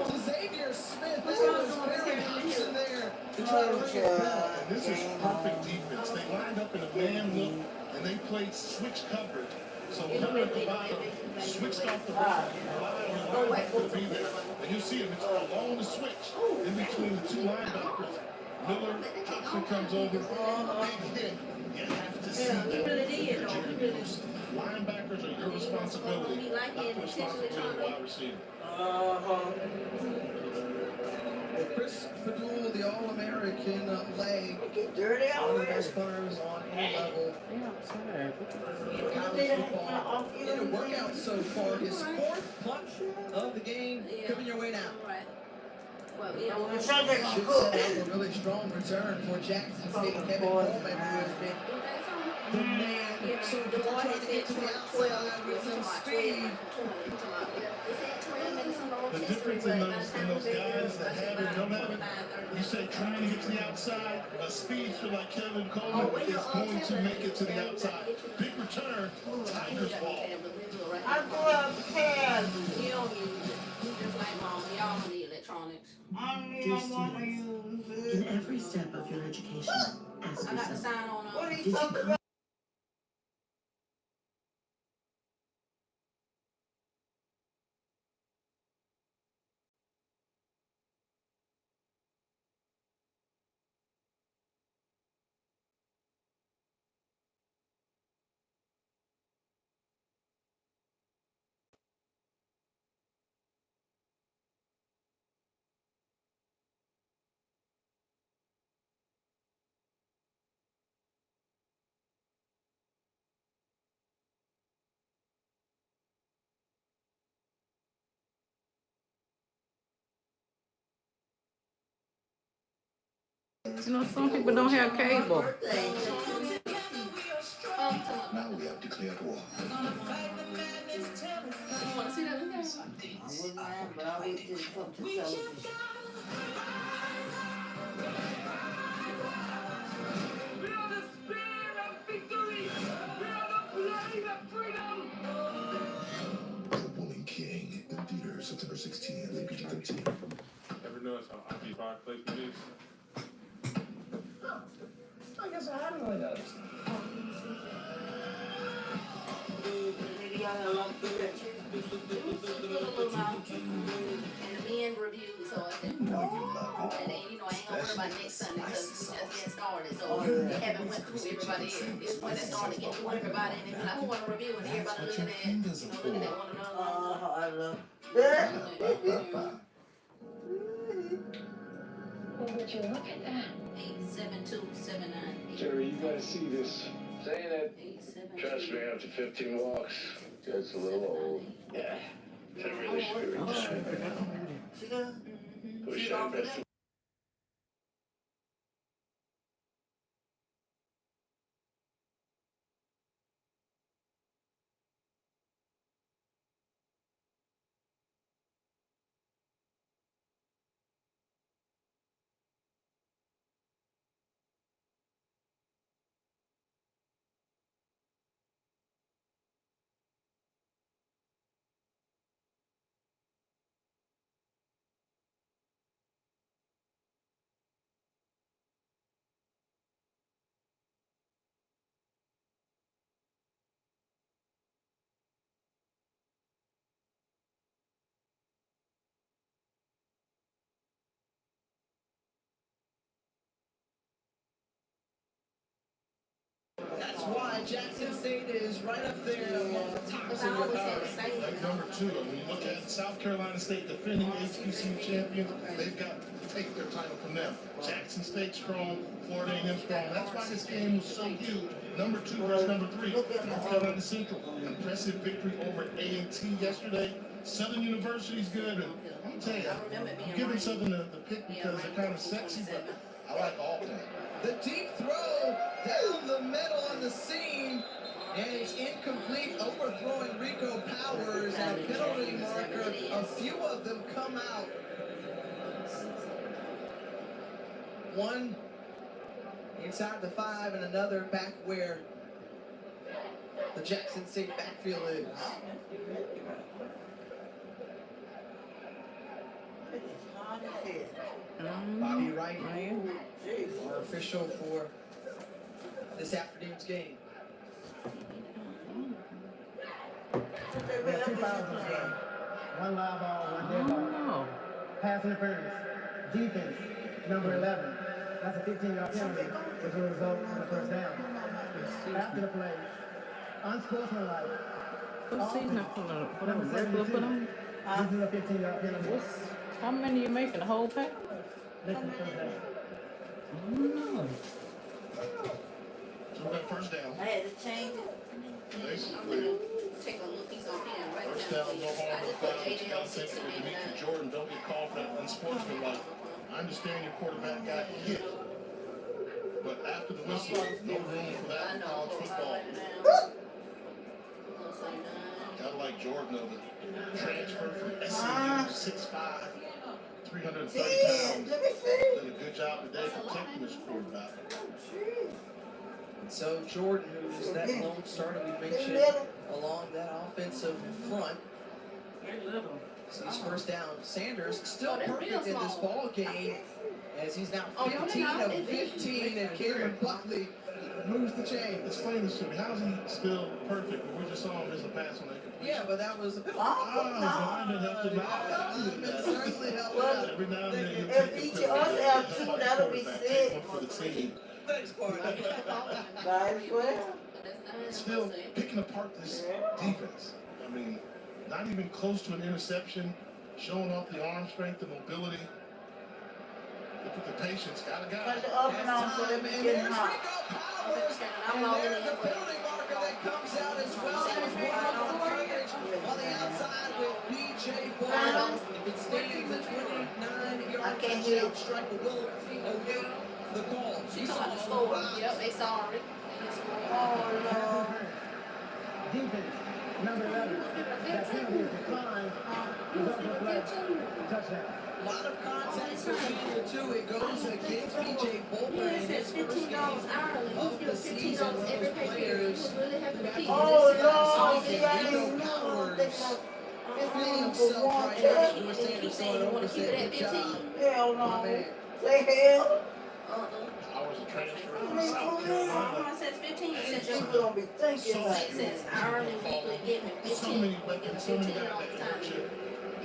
To Xavier Smith, this was very Houston there to try to ring it back. And this is perfect defense. They lined up in a man look, and they played switch coverage. So Hunter at the bottom switched off the ball, relied on the linebacker to be there. And you see him, it's along the switch in between the two linebackers. Miller, Johnson comes over, big hit. You have to see that. Linebackers are your responsibility, not the responsibility of the wide receiver. Chris Fadul, the All-American leg, Dirty one of the already. best players on any level. College football. In a workout so far, his 4th punt of the game coming your way now. Right. Well, yeah. It sounds like Should I'm set up a really strong return for Jackson State. Kevin Coleman, who has been the man so far trying to get to the outside with some speed. The difference in those guys that have it and don't have it, you say trying to get to the outside, a speedster like Kevin Coleman is going to make it to the outside. Big return, Tigers ball. I grew up past. He don't use it. He's just like mom. Y'all don't need electronics. I don't want to use In it. every step of your education, ask I got to yourself, sign on. What are did you you talking about? You know, some people don't have cable. Now we have declared war. You want to see that again? I wouldn't mind, but I would just come to television. The Woman King in theaters September 16th, rated PG-13. Ever notice how occupied placement is? I guess I haven't really noticed. Maybe y'all have a lot of good. And the men reviewed, so I said, Oh, you love it. and then, you know, I ain't gonna worry about next Sunday because we just getting started. So they haven't went through everybody yet. It's when they started getting through everybody, and they're like, who want to review? And everybody looking at, you know, looking at one another. I love that. Would you look at that? 87279. Jerry, you gotta see this. Saying that 872. trust me after 15 walks gets a little old. Yeah. It's a really scary time. See that? Wish I had best why Jackson State is right up there among the tops in your power. Like number 2, when you look at South Carolina State defending HBCU champions, they've got to take their title from them. Jackson State strong, Florida A&M strong. That's why this game was so huge. Number 2 versus number 3. North Carolina Central, impressive victory over A&T yesterday. Southern University's good, and I'm telling you, I'm giving Southern the pick because they're kind of sexy, but I like Alcorn. The deep throw down the middle of the seam, and it's incomplete, overthrowing Rico Powers, and a penalty marker. A few of them come out. One inside the 5 and another back where the Jackson State backfield is. Bobby Wright, our official for this afternoon's game. We have 2 fouls in this game. 1 live ball, 1 dead ball. Pass interference. Defense, number 11. That's a 15-yard penalty, which will result in a first down. After the play, unsportsmanlike. What's he not put on? Put on regular put on? This is a 15-yard penalty. How many you making? The whole pack? Listen, first down. No. So we got first down. I had to change it. Basically, Take a little piece on him right first now. down, no harm, no foul. But you gotta think for Demetri Jordan, don't get caught for unsportsmanlike. I understand your quarterback got hit, but after the whistle, no room for that in college football. Gotta like Jordan, though, the transfer from SMU, 6'5", 330 pounds. Did a good job today protecting his quarterback. So Jordan, who's that lone starter we mentioned along that offensive front, sees first down. Sanders still perfect in this ball game as he's now 15 of 15, and Cameron Buckley moves the chain. Explain this to me. How is he still perfect? We just saw him miss a pass on that completion. Yeah, but that was a bit of lineman helped him out. certainly helped out. Every now and then you If take each of us have 2, that'll be 6. take one for the team. Thanks, Bart. Might as well. Still picking apart this defense. I mean, not even close to an interception, showing off the arm strength, the mobility. Look at the patience. Got a guy. Put the up and on so they be getting hot. And there's the penalty marker that comes out as well. There's one more coverage on the outside with B.J. Bolden. If it stands at 29-yard touchdown strike, will await the call. She's on the score. Yep, they saw it. Oh, Defense, number 11. That penalty is declined. Result of play. Touchdown. A lot of contact between the two. It goes against B.J. Bolden in his first game of the season. One of those players oh, Lord, see, I Rico didn't know. Powers feeling For himself one right now. touch. We're Sanders going over to say good job. Hell My no. man. Say hell. Powers a transfer from South Carolina. Says 15. People don't be thinking like It says hourly, weekly, getting So 15. many weapons, so many guys all the that time.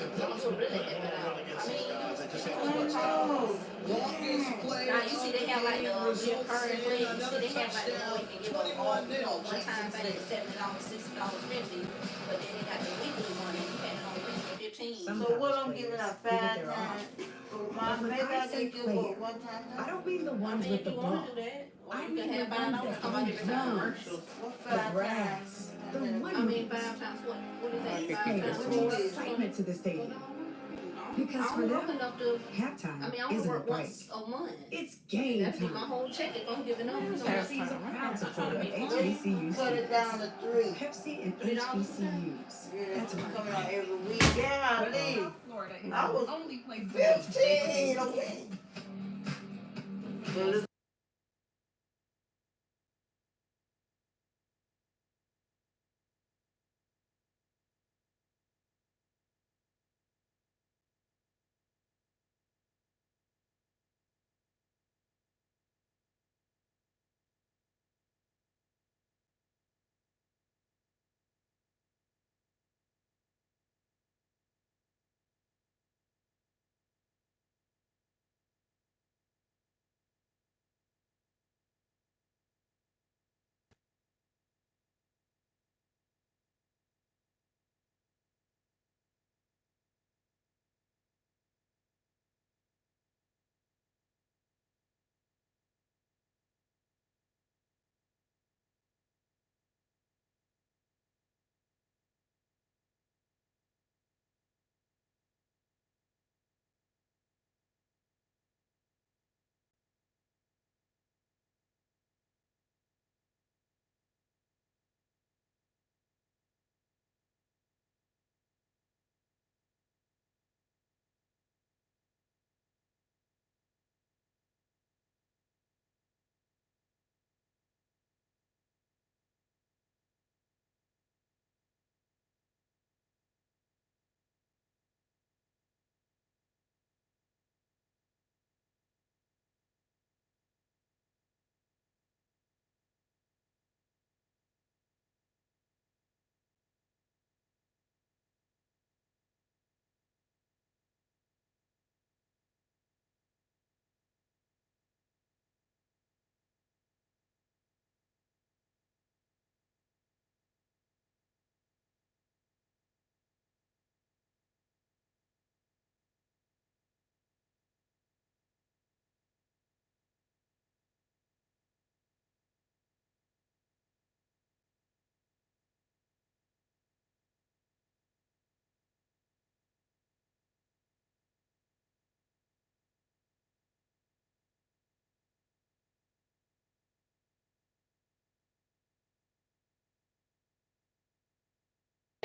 impossible to play one-on-one against these guys. They just have too much talent. Longest play Now, you see they have like the results current in plays. You see another they have like the touchdown. one you can give up all 21-0. one time Jackson pay State. $7, $60, $50. But then they got the weekly one and you pay it on weekly 15. So what I'm giving out 5 times? Maybe I can give up 1 time. I don't mean the ones with the ball. I mean the ones that Somebody don't different know. commercials. What The 5 grass. times? The one I mean, 5 times what is that? 5 Hey, times bring what? excitement to the stadium. Because I for don't work them, enough to, halftime I mean, I only isn't a work break. once a month. It's game That'd be my time. whole check if I'm giving up. Pepsi is a proud supporter of HBCU Cut it down to 3. Pepsi and HBCUs. Yeah, That's it's right. coming out every week. Yeah, I leave. Florida I was only play 15 a week.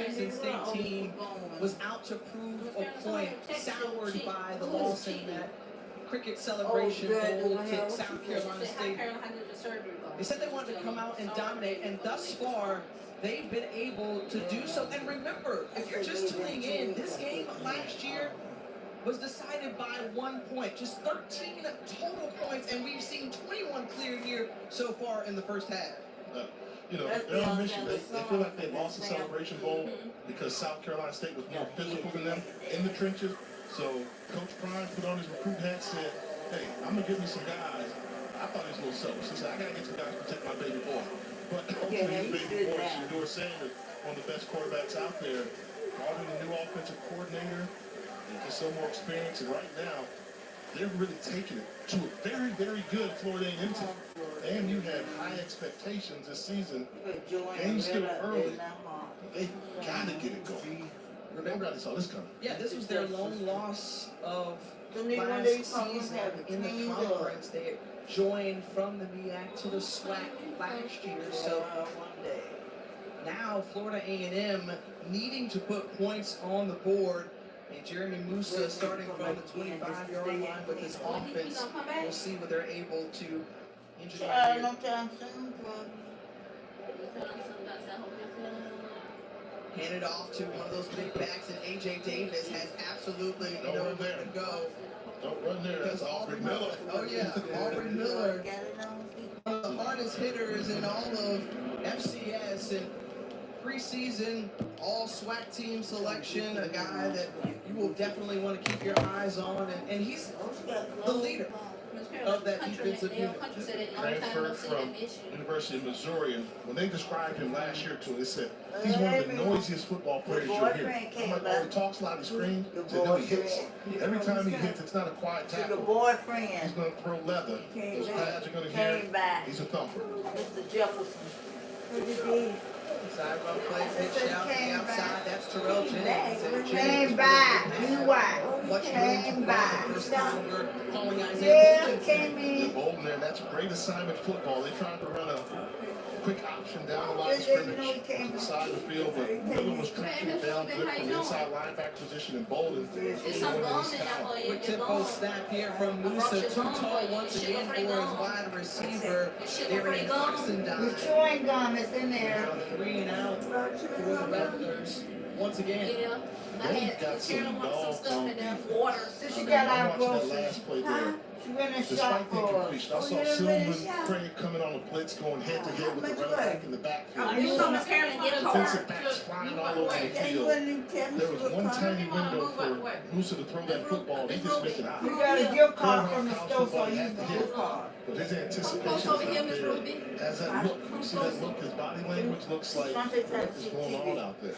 Jackson State team was out to prove a point, soured by the loss in that cricket celebration bowl to South Carolina State. They said they wanted to come out and dominate, and thus far, they've been able to do so. And remember, if you're just tuning in, this game last year was decided by 1 point, just 13 total points, and we've seen 21 cleared here so far in the first half. You know, they're on a mission. They feel like they lost the Celebration Bowl because South Carolina State was more physical than them in the trenches. So Coach Prime put on his recruit hat, said, hey, I'm going to get me some guys. I thought he was a little selfish. He said, I got to get some guys to protect my baby boy. But hopefully his baby boy, Shedeur Sanders, one of the best quarterbacks out there, brought in a new offensive coordinator, and just so more experience. And right now, they're really taking it to a very, very good Florida A&M team. AMU had high expectations this season. Game's still early. They gotta get it going. Remember how they saw this coming. Yeah, this was their lone loss of last season in the conference. They had joined from the MEAC to the SWAC last year. So now Florida A&M needing to put points on the board. And Jeremy Musa starting from the 25-yard line with his offense. We'll see what they're able to engineer here. Hand it off to one of those big backs, and A.J. Davis has absolutely nowhere to go. Don't run there. That's Aubrey Miller. Oh, yeah. Aubrey Miller. One of the hardest hitters in all of FCS. And preseason all SWAC team selection, a guy that you will definitely want to keep your eyes on, and he's the leader of that defensive unit. Transferred from University of Missouri, and when they described him last year to, they said he's one of the noisiest football players you'll hear. I'm like, oh, he talks loud, he screams. They know he hits. Every time he hits, it's not a quiet tackle. He's going to throw leather. Those pads are going to hear. He's a thumper. Mr. Jefferson. Sidebar play, pitch out to the outside. That's Terrell Jennings. And Came by. Much room to by. first time we're calling Isaiah Bolden. Came Yeah, in. Bolden there. That's a great assignment football. They tried to run a quick option down the line of scrimmage to the side of the field, but Miller was trying to down flip from the inside linebacker position, and Bolden is one of these talents. Quick tempo snap here from Musa. Too tall once again for his wide receiver. Darian Oxendine. The chewing gum is in there. Now 3 and out for the Rattlers. Once again. They've got some dogs on defense. So she got I'm our watching that groceries. last play there. She went and shop Despite the for incompletion, I us. saw Silverman Craig coming on a blitz, going head to head with the running back in the backfield. Defensive backs flying all over the field. There was one tiny window for Musa to throw that football. He just missed it out. You got a gift card from the store, so you had to can hit. gift card. But his anticipation is out there. As that look, you see that look, his body language looks like what is going on out there.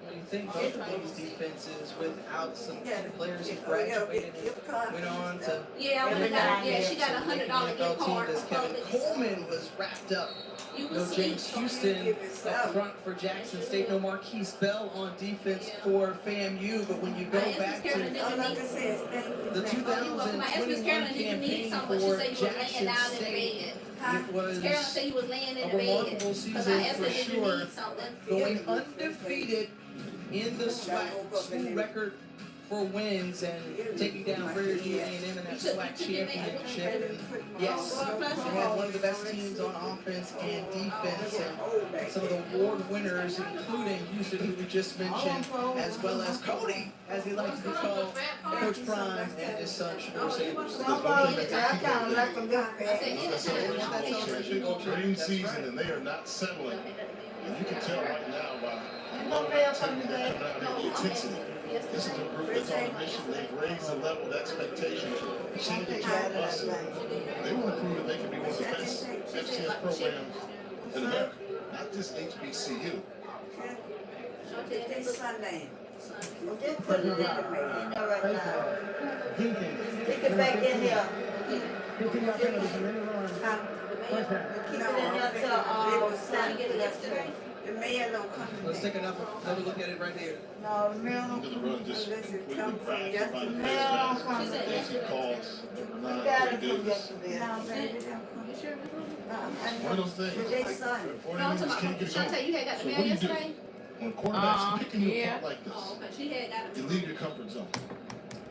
When you think both of these defenses without some players who graduated and went on to She got a $100 gift card. as Kevin Coleman was wrapped up. No James Houston up front for Jackson State. No Marquise Bell on defense for FAMU. But when you go back to the 2021 campaign for Jackson State, it was a remarkable season for sure. Going undefeated in the SWAC, school record for wins, and taking down Prairie View A&M in that SWAC championship. And yes, they had one of the best teams on offense and defense, and some of the award winners, including Houston, who we just mentioned, as well as Cody, as he likes to call Coach Prime, and his son, Shedeur Sanders. It's a dream season, and they are not settling. And you can tell right now by the intensity. This is a group that's on a mission. They've raised the level of expectation to championship us. They want to prove that they can be one of the best FCS programs in America, not just HBCU. Take it back in here. Keep it in there till Saturday. The mayor don't come. Let's take another look at it right here. No, the mayor don't Into the come. run just completely crashed by the The mayor don't come. basic calls. You got it from yesterday. No, baby, they don't come. One of those things. They son. Or you just can't get going. So what do you do? When quarterbacks picking you yeah. apart like this, you leave your comfort zone.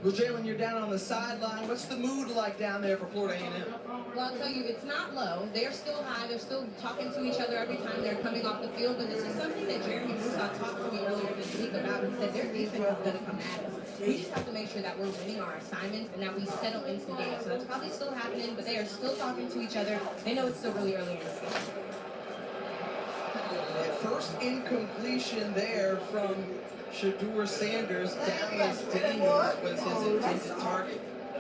Well, Jalen, you're down on the sideline. What's the mood like down there for Florida A&M? Well, I'll tell you, it's not low. They're still high. They're still talking to each other every time they're coming off the field. But this is something that Jeremy Musa talked to me earlier this week about. He said their defense is going to come at us. We just have to make sure that we're winning our assignments and that we settle into the game. So that's probably still happening, but they are still talking to each other. They know it's still really early in the season. First incompletion there from Shedeur Sanders. Dallas Daniels was his intended target. A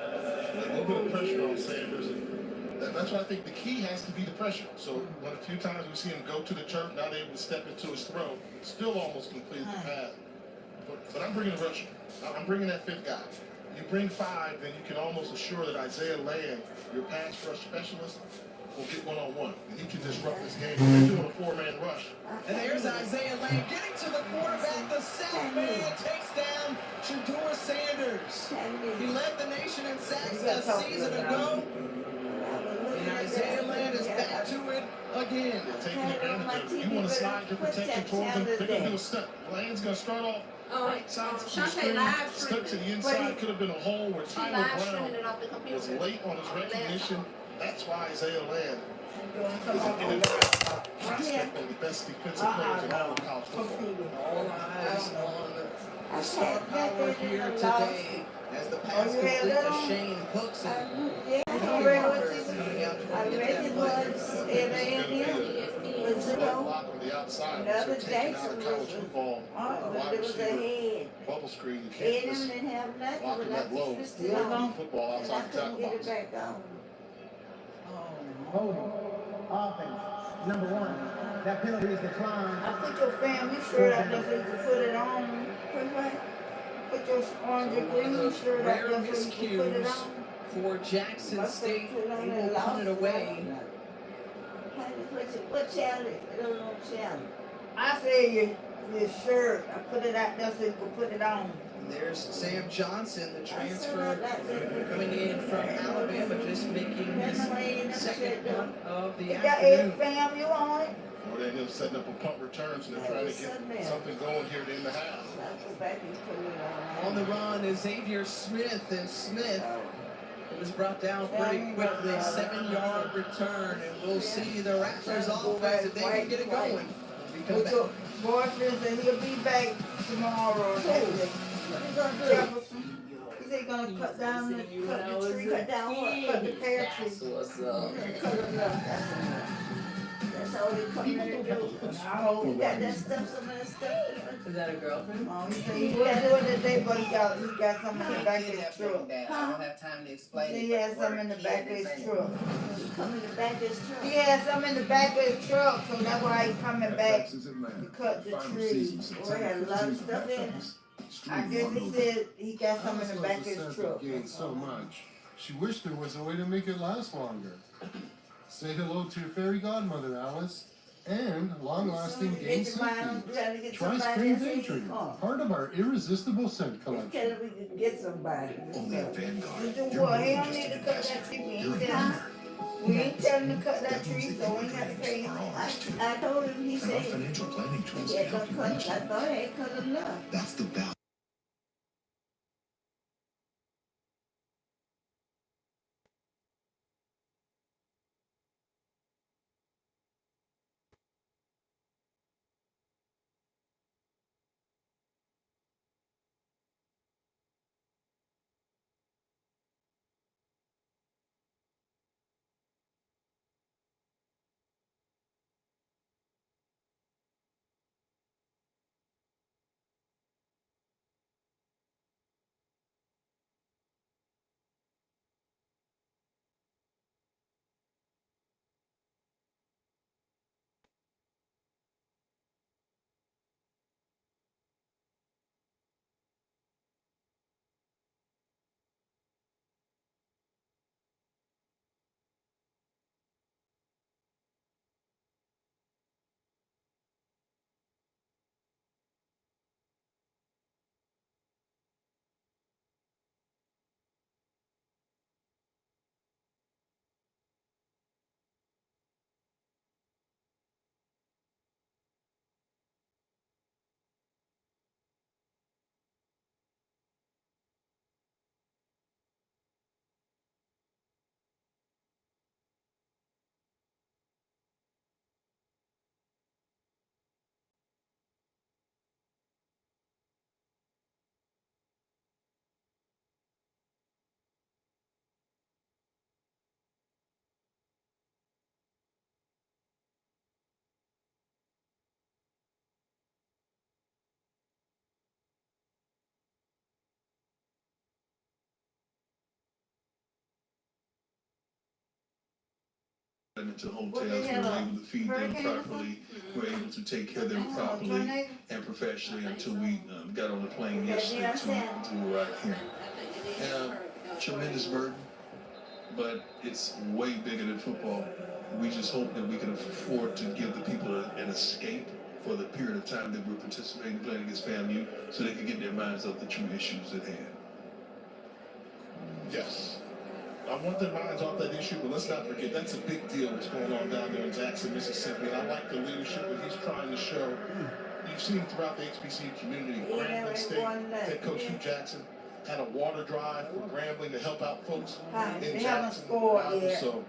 little bit of pressure on Sanders. And that's why I think the key has to be the pressure. So when a few times we see him go to the turf, now they're able to step into his throw. Still almost completed the pass. But I'm bringing a rusher. I'm bringing that fifth guy. You bring five, then you can almost assure that Isaiah Land, your pass rush specialist, will get one-on-one, and he can disrupt this game. They're doing a four-man rush. And there's Isaiah Land getting to the quarterback. The South man takes down Shedeur Sanders. He led the nation in sacks a season ago. And Isaiah Land is back to it again. Taking advantage of it. You want to slide your protection towards them, they're going to do a step. Land's going to start off right side to the screen, step to the inside. Could have been a hole where Tyler Brown was late on his recognition. That's why Isaiah Land is an prospect of the best defensive players in all of college football. All eyes on the star power here today as the pass complete to Shane Hooks and coming out toward the end of Block on the outside. So taking out of college football, wide receiver, bubble screen. You can't just lock him that low. Football outside the tackle box. Holding. Offense. Number one. That penalty is declined. I put your family shirt out there so you can put it on. Put your orange and green shirt out rare there so you can put it miscues on. for Jackson State. They will punt it away. What challenge? I don't know challenge. I say your shirt. I put it out there so you can put it on. There's Sam Johnson, the transfer coming in from Alabama, just making his second punt of the You got afternoon. fam, you on it? Or they're just setting up a punt return, so they're trying to get something going here in the half. On the run is Xavier Smith, and Smith was brought down pretty quickly. 7-yard return, and we'll see the Raptors offense if they can get it going. With your boyfriend said he'll be back tomorrow. Jefferson. He said he's gonna cut down the tree, cut down what? Cut the pear tree. What's up? That's all they come there to do. Oh, he got that stuff, some of that stuff. Is that a girlfriend? Oh, he said he wouldn't do it today, but he got some in the back of his truck. I don't have time to explain it. He had some in the back of his truck. Come in the back of his truck. He had some in the back of his truck, so that's why he's coming back to cut the tree. Oh, he had a lot of stuff in it. I guess he said he got some in the back of his truck. So much. She wished there was a way to make it last longer. Say hello to your fairy godmother, Alice, and long-lasting gain scent. Try Spring Daydream, part of our irresistible scent collection. Tell him we could get somebody. Only at Vanguard. He said, well, he don't need to cut that tree. We ain't telling him to cut that tree, so we ain't got to pay him. I told him, he said, Financial planning tools yeah, to help you cut. I reach thought he ain't cut enough. That's the balance. them into hotels. We were able to feed them properly. We were able to take care of them properly and professionally until we got on the plane yesterday to arrive here. Tremendous burden, but it's way bigger than football. We just hope that we can afford to give the people an escape for the period of time that we're participating, playing against FAMU, so they can get their minds off the true issues at hand. Yes. I want their minds off that issue, but let's not forget, that's a big deal what's going on down there in Jackson, Mississippi. And I like the leadership that he's trying to show. You've seen throughout the HBCU community. Grambling State, head coach Hugh Jackson had a water drive for Grambling to help out folks in Jackson. So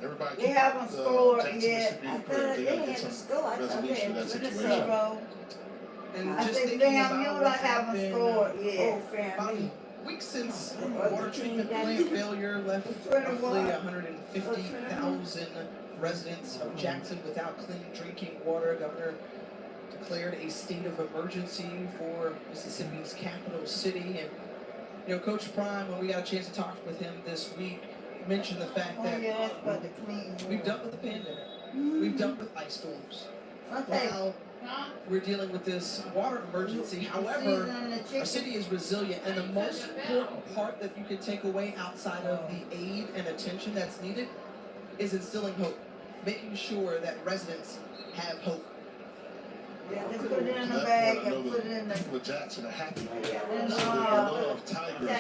everybody They haven't scored yet. I thought they had some resolution to that situation. And I just think thinking about FAMU what haven't happened scored yet. about a week since water treatment plant failure left roughly 150,000 residents of Jackson without clean drinking water. Governor declared a state of emergency for Mississippi's capital city. And you know, Coach Prime, when we got a chance to talk with him this week, mentioned the fact that we've dealt with the pandemic, we've dealt with ice storms. Now we're dealing with this water emergency. However, our city is resilient, and the most important part that you can take away outside of the aid and attention that's needed is instilling hope, making sure that residents have hope. Yeah, just put it in the bag and put it in the... People of Jackson are happy. They love Tigers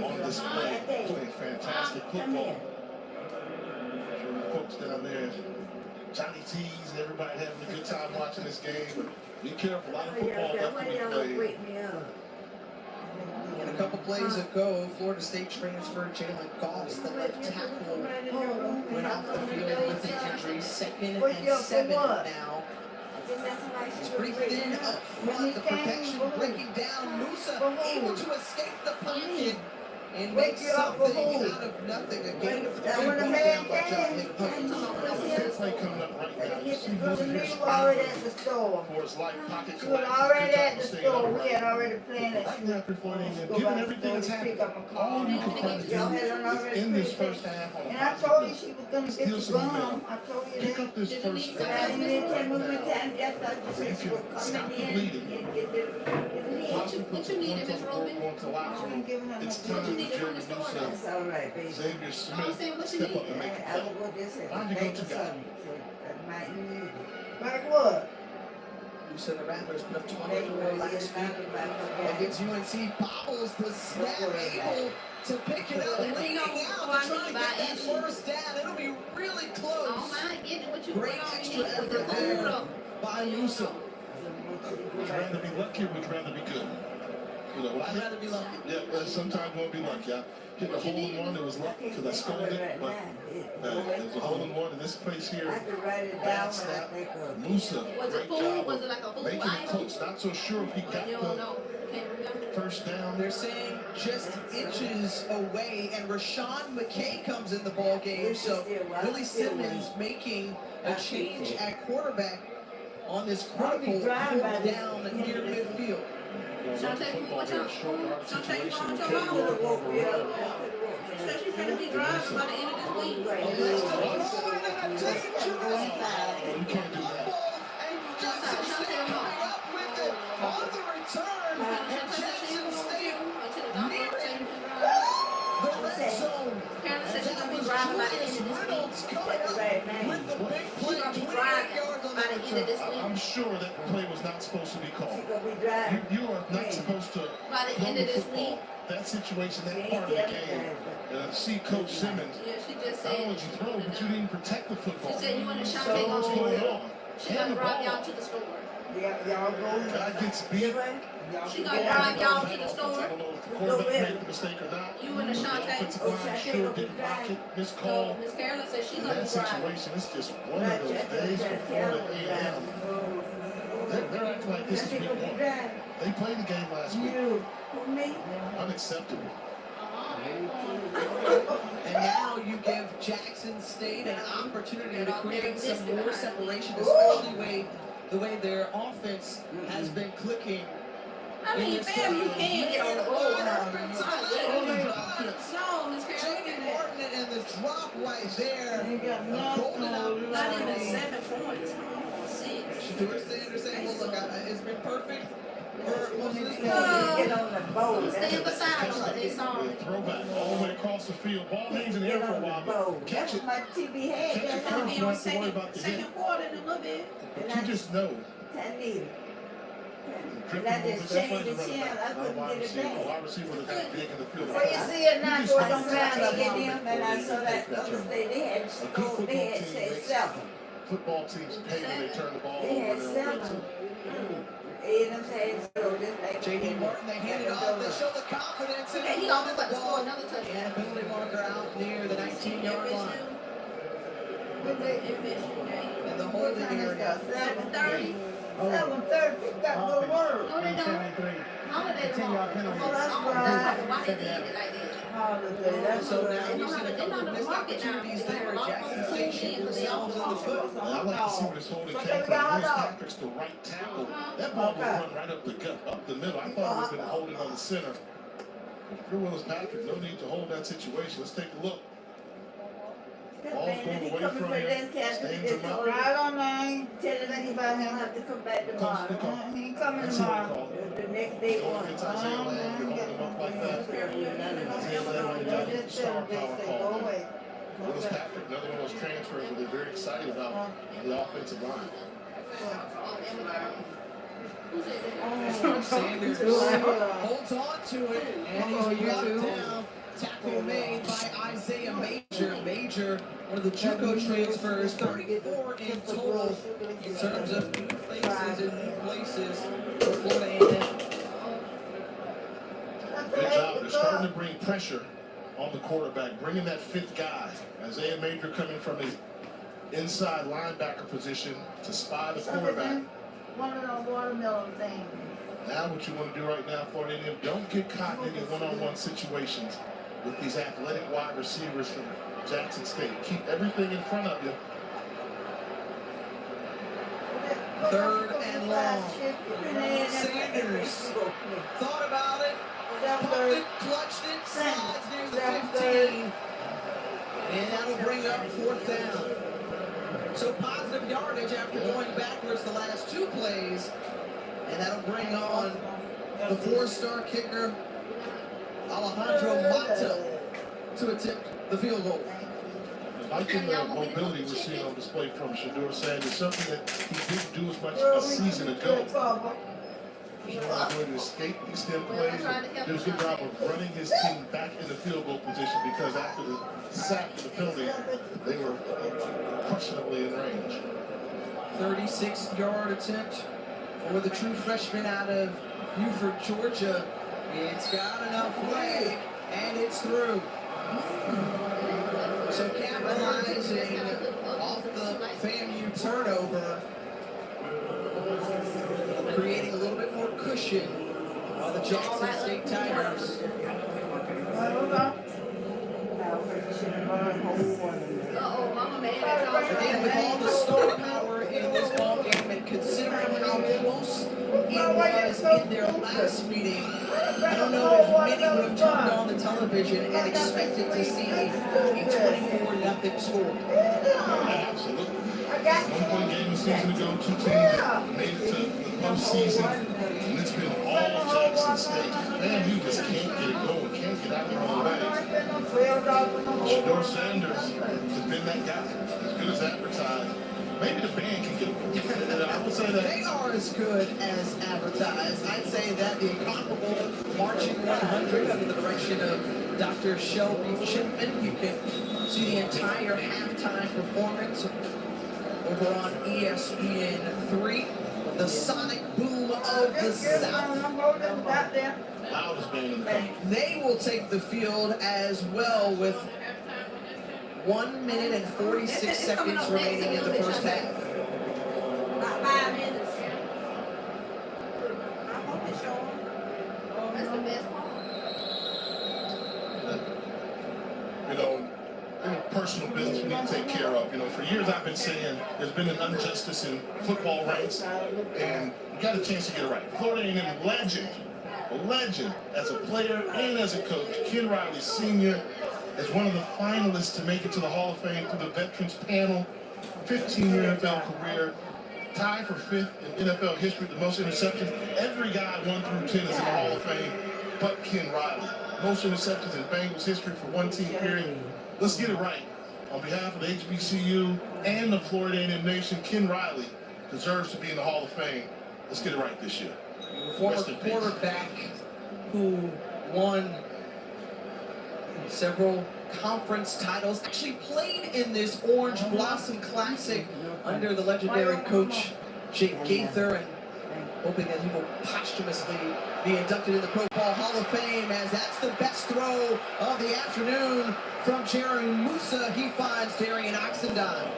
on display, playing fantastic football. Folks down there, Johnny T's and everybody having a good time watching this game. But be careful, a lot of football left to be played. And a couple plays ago, Florida State transfer Jalen Goss, the left tackle, went off the field with an injury. 2nd and 7 now. He's pretty thin up front, the protection breaking down. Musa able to escape the pocket and make something out of nothing. A gain of 3 brought down by John Hickman. Play coming up right now. We were already at the store. For his life pocket We were already at the store. We had already planned that she was given everything that's happened, all you can find is in this first half. And I told you she was going to get the gun. I told you that. Pick up this first And half. then 10 movement time, just like you said, she was coming in and get the What you need in this room? It's time for Jeremy Musa, Xavier Smith, step up and make a play. Find your go-to guy. Like what? Musa, the Rattlers put up 24 last week against UNC. Bobbles the snap, able to pick it up and lean out to try to get that first down. It'll be really close. Oh my goodness, what you Great extra effort there by Musa. Would you rather be lucky or would you rather be good? You know, I'd rather be lucky. Yeah, sometimes we'll be lucky. I hit a hole in one, it was lucky because I scored it, but it was a hole in one in this place here. Bad snap. Musa, great job of making it close. Not so sure if he got the first down. They're saying just inches away, and Rashawn McKay comes in the ball game. So Willie Simmons making a change at quarterback on this critical fourth down near midfield. Shante, watch out. Shante, you want to talk about? She said she's going to be driving by the end of this week. You can't do that. On the return, and Jackson State nearing the red zone. Karen said she's going to be driving by the end of this Reynolds coming up with the big play, 28 yards on the return. I'm sure that play was not supposed to be called. You are not supposed to. By the end of this week. That situation, that part of the game. See Coach Simmons. Yeah, she just Not said. only did you throw, but you didn't protect the football. She said you want to So Shante what's going go. on? She going to drive y'all to the store. Y'all go. Guy gets beat. She going to drive y'all to the I store. don't know if the quarterback made the mistake or not. You and Ashante. Offensive line sure didn't block it. Missed call. Miss Carolyn said she's In going that to drive. situation, it's just one of those days for Florida A&M. They're acting like this is week one. They played the game last week. Unacceptable. And now you give Jackson State an opportunity to create some more separation, especially the way their offense has been clicking I mean, fam, you can get on the board. No, Miss Jamie Martin and the drop right there. Holding up. Not even 7 points. 6. Shedeur Sanders saying, well, look, it's been perfect for most of this game. Get on the boat. Stand beside them like they saw. Throwback all the way across the field. Ball hangs in the air for a while. Catch it. My TV head. Catch it first. You don't have to worry about the hit. Second quarter in a little bit. But you just know. And I just changed the channel. I couldn't get it back. Wide receiver was that big in the field. So you see it now, so it don't matter. Get them, and I saw that other day they had scored. They had said 7. Football teams pay when they turn the ball They had over. 7. Adam said so. Just like J.D. Martin, they hand it off. They show the confidence. And he almost about to score another touchdown. And a penalty marker out near the 19-yard line. And the holding area. 7:30. 7:30. Pick up the word. No, they don't. Holiday tomorrow. Oh, that's right. Why they did it like that? Holiday. That's So right. now you see a couple of missed opportunities there. Jackson State shooting themselves in the foot. I like to see where this holding came from. Bruce Patrick's the right tackle. That ball was run right up the gut, up the middle. I thought it would have been holding on the center. Drew Willis Patrick, no need to hold that situation. Let's take a look. Ball's going away from him. Stands him up. Right on line. Tell him anybody he'll have to come back tomorrow. He ain't coming tomorrow. The next day one. It's Isaiah Lamb. You're holding him up like that. Isaiah Lamb, the star power call. Willis Patrick, another one of those transfers that they're very excited about the offensive line. Sanders holds on to it, and he's brought down. Tackle made by Isaiah Major. Major, one of the JUCO transfers, 34 in total in terms of new faces and new places for Florida A&M. Good job. They're starting to bring pressure on the quarterback, bringing that 5th guy. Isaiah Major coming from his inside linebacker position to spy the quarterback. One of those watermelon things. Now what you want to do right now, Florida A&M, don't get caught in any one-on-one situations with these athletic wide receivers from Jackson State. Keep everything in front of you. 3rd and long. Sanders thought about it, pumped it, clutched it, slides near the 15. And that'll bring up 4th down. So positive yardage after going backwards the last 2 plays. And that'll bring on the 4-star kicker, Alejandro Mata, to attempt the field goal. Liking the mobility we're seeing on display from Shedeur Sanders, something that he didn't do as much a season ago. He's not going to escape, extend plays, and did a good job of running his team back in the field goal position because after the sack and the penalty, they were questionably in range. 36-yard attempt for the true freshman out of Buford, Georgia. It's got enough leg, and it's through. So capitalizing off the FAMU turnover, creating a little bit more cushion on the Jackson State Tigers. Again, with all the star power in this ball game and considering how close it was in their last meeting, I don't know if many would have turned on the television and expected to see a 24-0 score. Absolutely. One game a season ago, 2 teams that made it to the postseason, and it's been all Jackson State. Man, you just can't get it going, can't get out of your own way. Shedeur Sanders has been that guy, as good as advertised. Maybe the band can get it. I would say that they are as good as advertised. I'd say that the incomparable Marching 100 under the direction of Dr. Shelby Chipman. You can see the entire halftime performance over on ESPN3. The sonic boom of the South. loudest band in the country. They will take the field as well with 1 minute and 46 seconds remaining in the first half. About 5 minutes. I hope it's showing. That's the best part. You know, in a personal business we need to take care of. You know, for years I've been saying there's been an injustice in football ranks, and you got a chance to get it right. Florida A&M legend a legend as a player and as a coach. Ken Riley Sr. is one of the finalists to make it to the Hall of Fame through the Veterans Panel. 15-year NFL career, tied for 5th in NFL history, the most interceptions. Every guy 1 through 10 is in the Hall of Fame, but Ken Riley. Most interceptions in Bengals history for one team period. Let's get it right. On behalf of the HBCU and the Florida A&M Nation, Ken Riley deserves to be in the Hall of Fame. Let's get it right this year. Former quarterback who won several conference titles, actually played in this Orange Blossom Classic under the legendary coach Jake Gaither, and hoping that he will posthumously be inducted in the Pro Bowl Hall of Fame, as that's the best throw of the afternoon from Jerry Musa. He finds Darian Oxendine.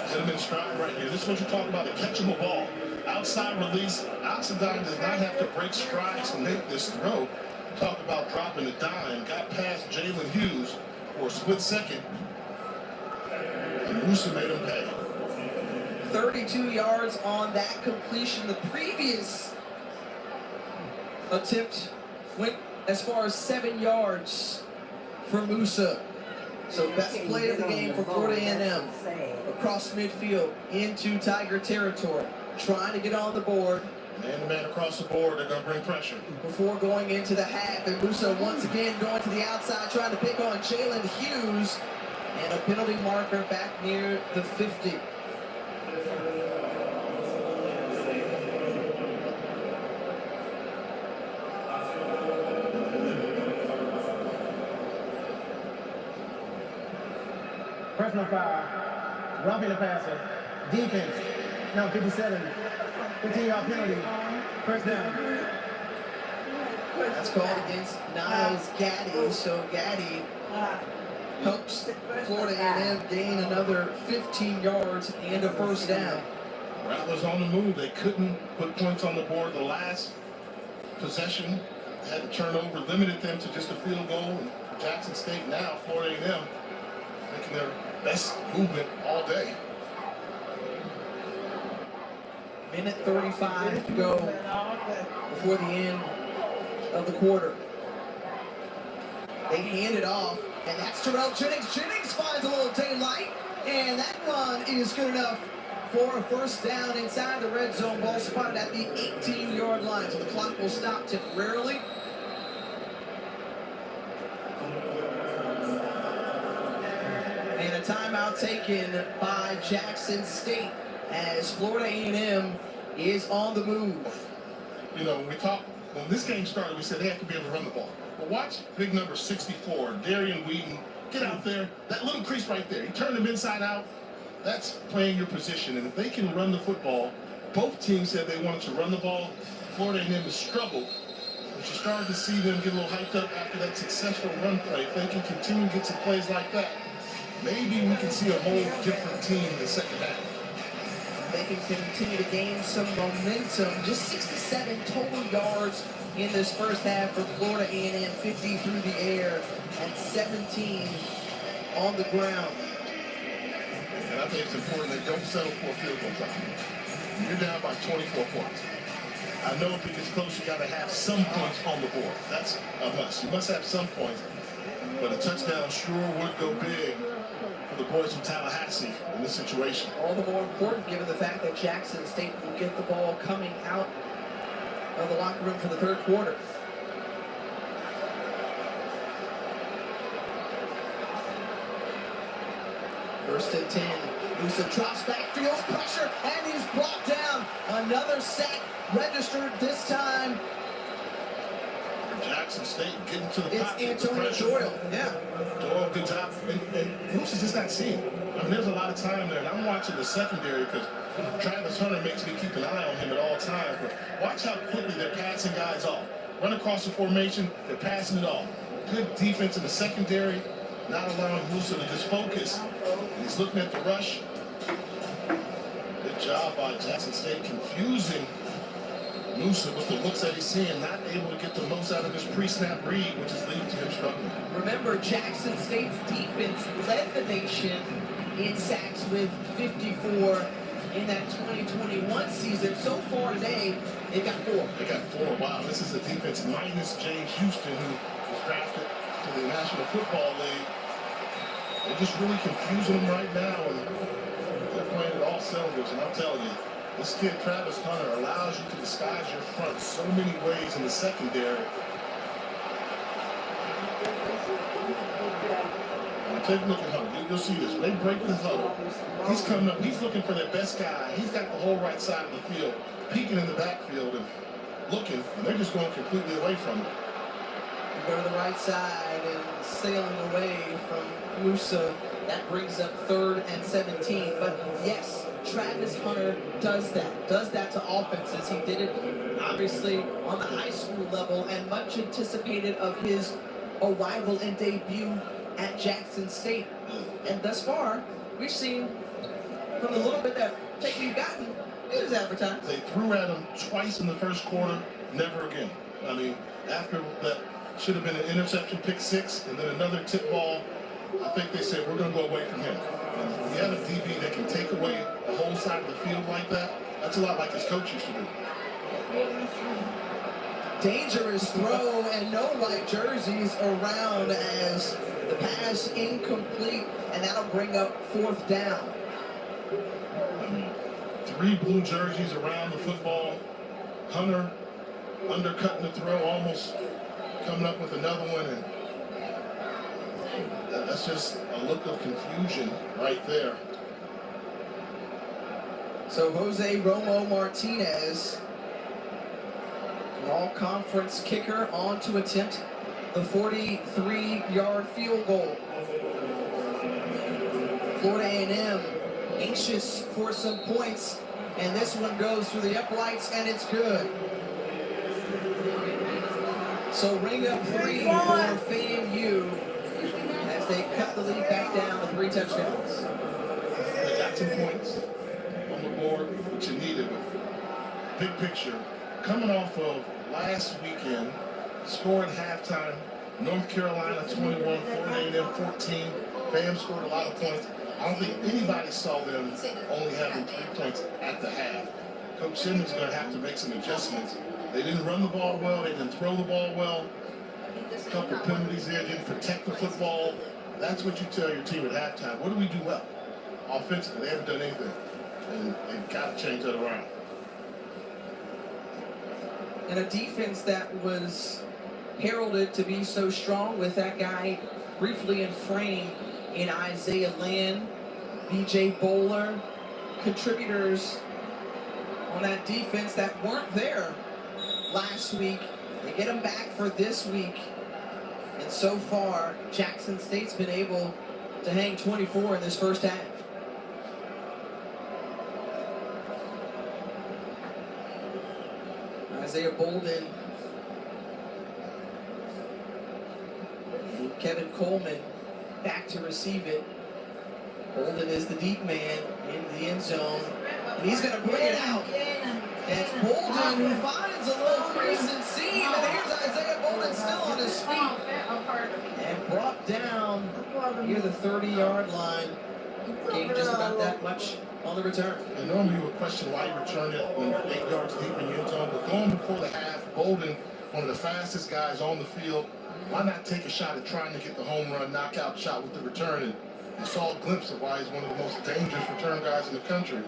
Get him in stride right here. This is what you talk about, a catchable ball. Outside release, Oxendine does not have to break strides to make this throw. Talk about dropping a dime. Got past Jalen Hughes for a split second. And Musa made him pay. 32 yards on that completion. The previous attempt went as far as 7 yards for Musa. So best play of the game for Florida A&M. Across midfield into Tiger territory. Trying to get on the board. Man across the board, they're going to bring pressure. Before going into the half, and Musa once again going to the outside, trying to pick on Jalen Hughes. And a penalty marker back near the 50. Personal foul. Roughing the passer. Defense. Now 57. 15-yard penalty. First down. That's called against Niles Gaddy. So Gaddy helps Florida A&M gain another 15 yards and a first down. Rattlers on the move. They couldn't put points on the board. The last possession had a turnover, limited them to just a field goal. And Jackson State now, Florida A&M, making their best movement all day. Minute 35 to go before the end of the quarter. They hand it off, and that's Terrell Jennings. Jennings finds a little daylight, and that run is good enough for a first down inside the red zone. Ball spotted at the 18-yard line, so the clock will stop temporarily. And a timeout taken by Jackson State as Florida A&M is on the move. You know, when this game started, we said they have to be able to run the ball. But watch big number 64, Darian Wheaton, get out there. That little crease right there, he turned him inside out. That's playing your position. And if they can run the football, both teams said they wanted to run the ball. Florida A&M has struggled. But you started to see them get a little hyped up after that successful run play. If they can continue to get some plays like that, maybe we can see a whole different team in the second half. They can continue to gain some momentum. Just 67 total yards in this first half for Florida A&M. 50 through the air and 17 on the ground. And I think it's important they don't settle for a field goal time. You're down by 24 points. I know if it gets close, you got to have some points on the board. That's a must. You must have some points. But a touchdown sure would go big for the boys from Tallahassee in this situation. All the more important given the fact that Jackson State will get the ball coming out of the locker room for the third quarter. First and 10. Musa drops back, feels pressure, and he's brought down. Another sack registered this time. Jackson State getting to the pocket. It's Antonio Doyle. Yeah. Doyle, good job. And Musa's just not seeing. I mean, there's a lot of time there. And I'm watching the secondary because Travis Hunter makes me keep an eye on him at all times. But watch how quickly they're passing guys off. Run across the formation, they're passing it off. Good defense in the secondary, not allowing Musa to just focus. He's looking at the rush. Good job by Jackson State confusing Musa with the looks that he's seeing, not able to get the most out of his pre-snap read, which is leading to him struggling. Remember, Jackson State's defense led the nation in sacks with 54, in that 2021 season. So far today, they've got 4. They got 4. Wow, this is a defense minus James Houston, who was drafted to the National Football League. They're just really confusing them right now, and they're playing at all cylinders. And I'm telling you, this kid, Travis Hunter, allows you to disguise your front so many ways in the secondary. Take a look at Hunter. You'll see this. When they break this huddle, he's coming up. He's looking for their best guy. He's got the whole right side of the field, peeking in the backfield and looking, and they're just going completely away from him. You go to the right side and sailing away from Musa. That brings up 3rd and 17. But yes, Travis Hunter does that to offenses. He did it obviously on the high school level, and much anticipated of his arrival and debut at Jackson State. And thus far, we've seen from the little bit that take we've gotten, it is advertised. They threw at him twice in the first quarter, never again. I mean, after that should have been an interception, pick 6, and then another tip ball. I think they said, we're going to go away from him. And when you have a DB that can take away the whole side of the field like that, that's a lot like his coach used to do. Dangerous throw, and no white jerseys around as the pass incomplete, and that'll bring up 4th down. 3 blue jerseys around the football. Hunter undercutting the throw, almost coming up with another one, and that's just a look of confusion right there. So Jose Romo Martinez, an all-conference kicker, on to attempt the 43-yard field goal. Florida A&M anxious for some points, and this one goes through the uprights, and it's good. So ring up 3 for FAMU as they cut the lead back down to 3 touchdowns. They got some points on the board, which you needed. But big picture, coming off of last weekend, scoring halftime, North Carolina 21, Florida A&M 14. FAM scored a lot of points. I don't think anybody saw them only having 3 points at the half. Coach Simmons is going to have to make some adjustments. They didn't run the ball well. They didn't throw the ball well. A couple penalties there. Didn't protect the football. That's what you tell your team at halftime. What do we do well? Offensively, they haven't done anything. And they've got to change that around. And a defense that was heralded to be so strong with that guy briefly in frame in Isaiah Land, BJ Bowler, contributors on that defense that weren't there last week. They get them back for this week. And so far, Jackson State's been able to hang 24 in this first half. Isaiah Bolden, Kevin Coleman back to receive it. Bolden is the deep man in the end zone, and he's going to bring it out. It's Bolden who finds a little crease and seam, and here's Isaiah Bolden still on his feet and brought down near the 30-yard line. Gained just about that much on the return. And normally you would question why you return it when you're 8 yards deep in the end zone, but going before the half, Bolden, one of the fastest guys on the field, why not take a shot at trying to get the home run knockout shot with the return? And you saw a glimpse of why he's one of the most dangerous return guys in the country.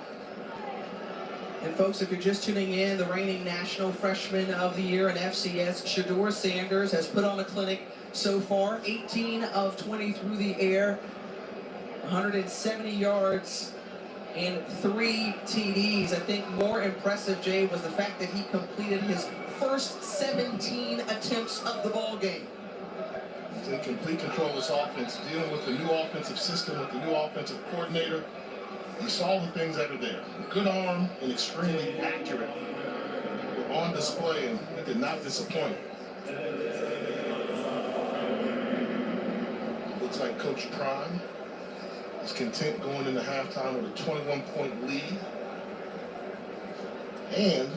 And folks, if you're just tuning in, the reigning National Freshman of the Year in FCS, Shedeur Sanders, has put on a clinic so far. 18 of 20 through the air, 170 yards and 3 TDs. I think more impressive, Jay, was the fact that he completed his first 17 attempts of the ball game. He's in complete control of this offense, dealing with the new offensive system, with the new offensive coordinator. He saw the things that are there. Good arm and extremely accurate. On display, and it did not disappoint. Looks like Coach Prime is content going into halftime with a 21-point lead. And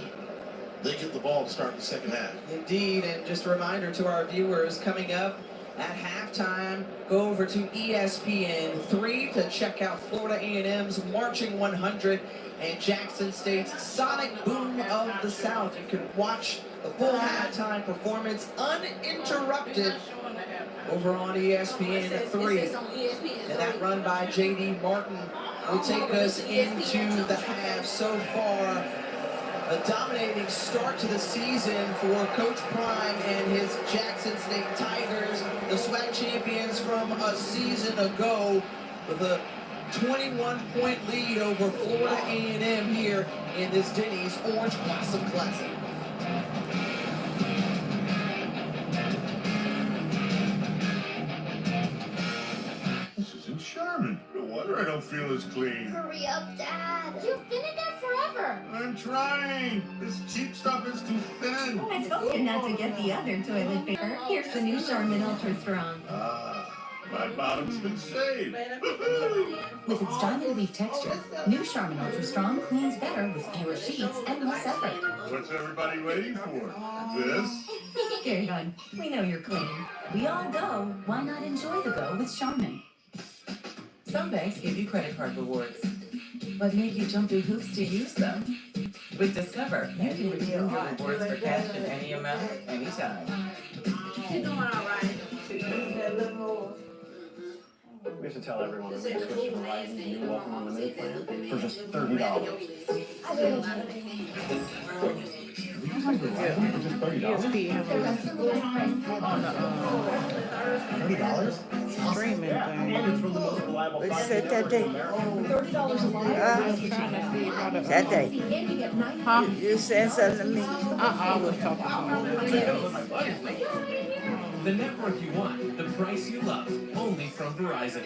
they get the ball to start the second half. Indeed, and just a reminder to our viewers, coming up At halftime, go over to ESPN3 to check out Florida A&M's Marching 100 and Jackson State's Sonic Boom of the South. You can watch the full halftime performance uninterrupted over on ESPN3. And that run by J.D. Martin will take us into the half. So far, a dominating start to the season for Coach Prime and his Jackson State Tigers, the SWAC champions from a season ago, with a 21-point lead over Florida A&M here in this Denny's Orange Blossom Classic. This isn't Charmin. No wonder I don't feel as clean. Hurry up, Dad. You've been in there forever. I'm trying. This cheap stuff is too thin. Oh, I told you not to get the other toilet paper. Here's the new Charmin Ultra Strong. My bottom's been saved. With its diamond leaf texture, new Charmin Ultra Strong cleans better with fewer sheets and less effort. What's everybody waiting for? This? Okay, hon, we know you're clean. We all go. Why not enjoy the go with Charmin? Some banks give you credit card rewards, but make you jump through hoops to use them. With Discover, you can redeem your rewards for cash in any amount, anytime. You're doing all right. A little more. We have to tell everyone that we switched to Verizon's new Welcome Unlimited plan for just $30. ESPN $30? streaming thing. It's from the most reliable What you said that day? That day. Huh? You said something to me. I was talking to The network you want, the price you love, only from Verizon.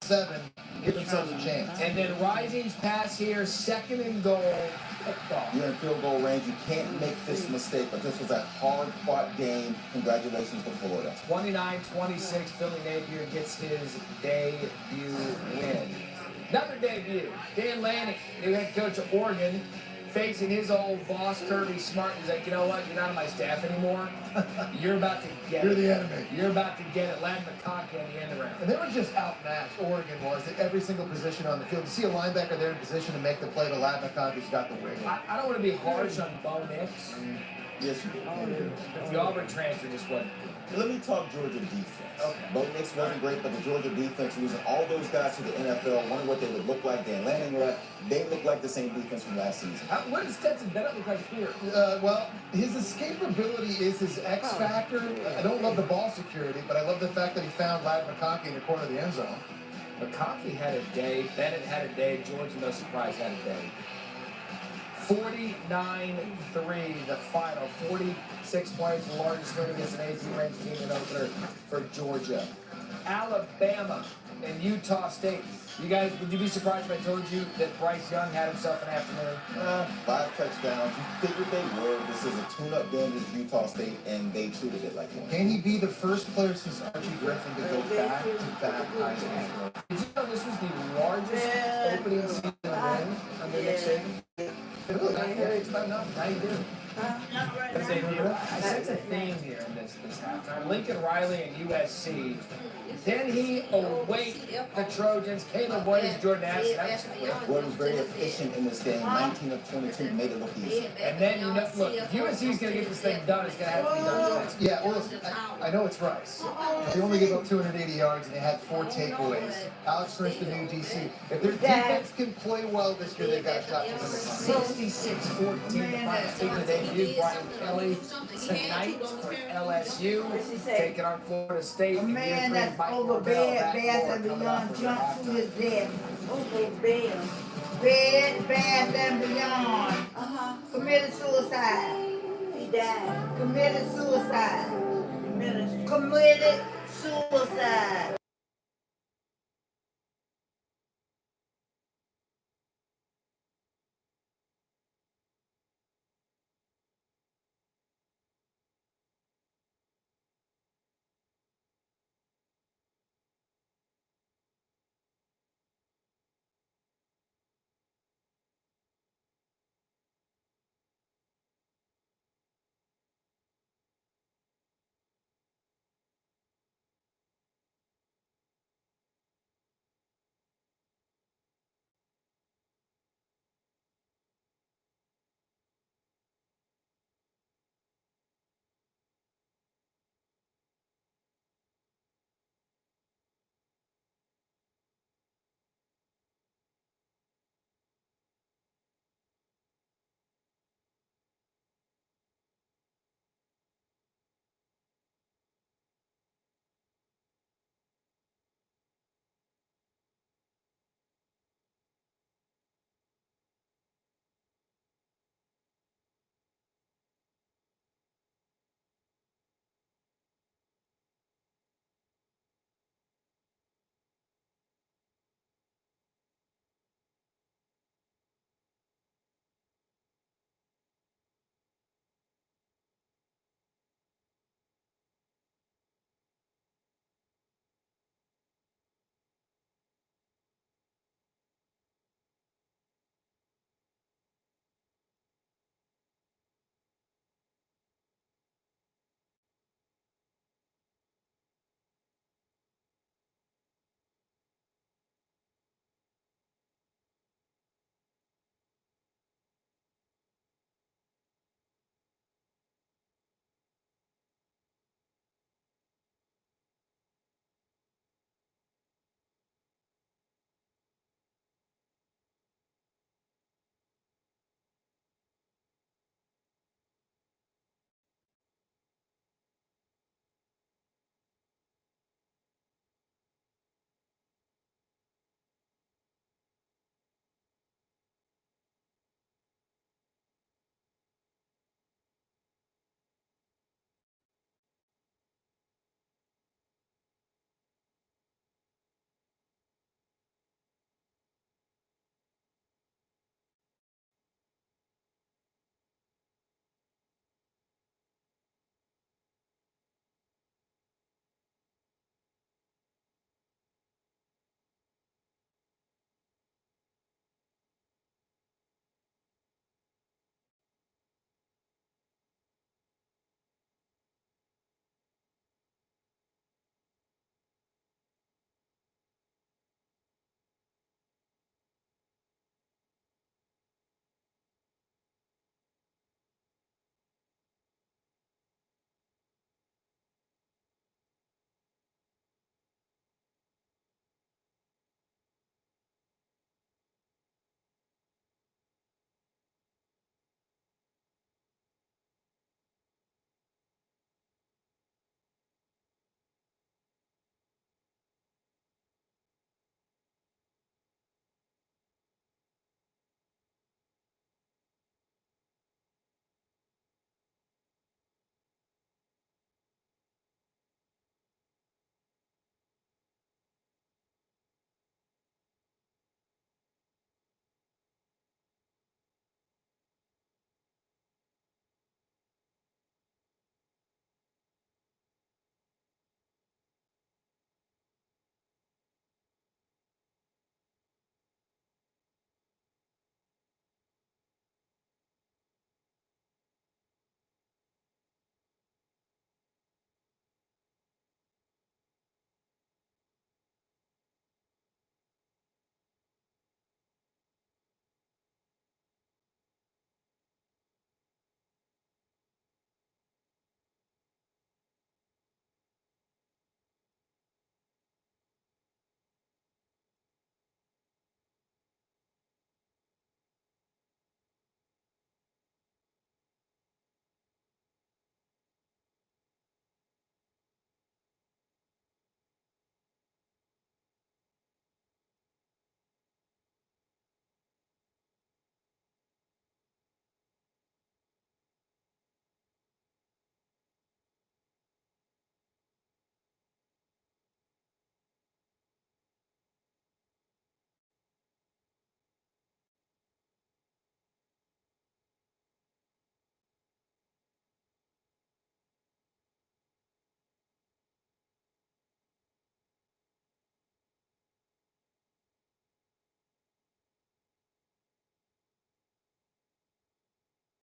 7, give themselves a chance. And then Rising's pass here, 2nd and goal. You're in field goal range. You can't make this mistake, but this was a hard-fought game. Congratulations to Florida. 29-26, Billy Napier gets his debut win. Another debut, Dan Lanning, new head coach of Oregon, facing his old boss, Kirby Smart. He's like, you know what? You're not on my staff anymore. You're about to get You're it. the enemy. You're about to get it. Ladd McConkey on the end around. And they were just outmatched, Oregon was, at every single position on the field. You see a linebacker there in position to make the play, but Ladd McConkey's got the wiggle. I don't want to be harsh on Bo Nix. Yes, you do. But the Auburn transfer just wasn't. Let me talk Georgia defense. Okay. Bo Nix wasn't great, but the Georgia defense, losing all those guys to the NFL, wondering what they would look like. Dan Lanning left. They look like the same defense from last season. What does Stetson Bennett look like here? Well, his escapability is his X factor. I don't love the ball security, but I love the fact that he found Ladd McConkey in the corner of the end zone. McConkey had a day. Bennett had a day. Georgia, no surprise, had a day. 49-3, the final. 46 points, the largest win against an AP-ranked team in opener for Georgia. Alabama and Utah State. You guys, would you be surprised if I told you that Bryce Young had himself an afternoon? 5 touchdowns. You figured they would. This is a tune-up game against Utah State, and they treated it like one. Can he be the first player since Archie Griffin to go back-to-back Heisman? Did you know this was the largest opening season win under Nick Saban? It's not enough. Now you do. I sense a theme here in this halftime. Lincoln Riley and USC. Then he awake the Trojans. Caleb Williams, Jordan Addison. That was quick. Boyd was very efficient in this game. 19 of 22 made it look easy. And then, you know, look, if USC's going to get this thing done, it's going to have to be done. Yeah, well, listen, I know it's Rice. They only gave up 280 yards, and they had 4 takeaways. Alex Grinch, the new DC. If their defense can play well this year, they've got a shot to win the 66-14, the final speaker debut. Brian Kelly tonight for LSU, taking on Florida State. A man that's over bed, bath, and beyond jumped to his death. Over bed, bath, and beyond. Committed suicide. He died. Committed suicide. Committed suicide.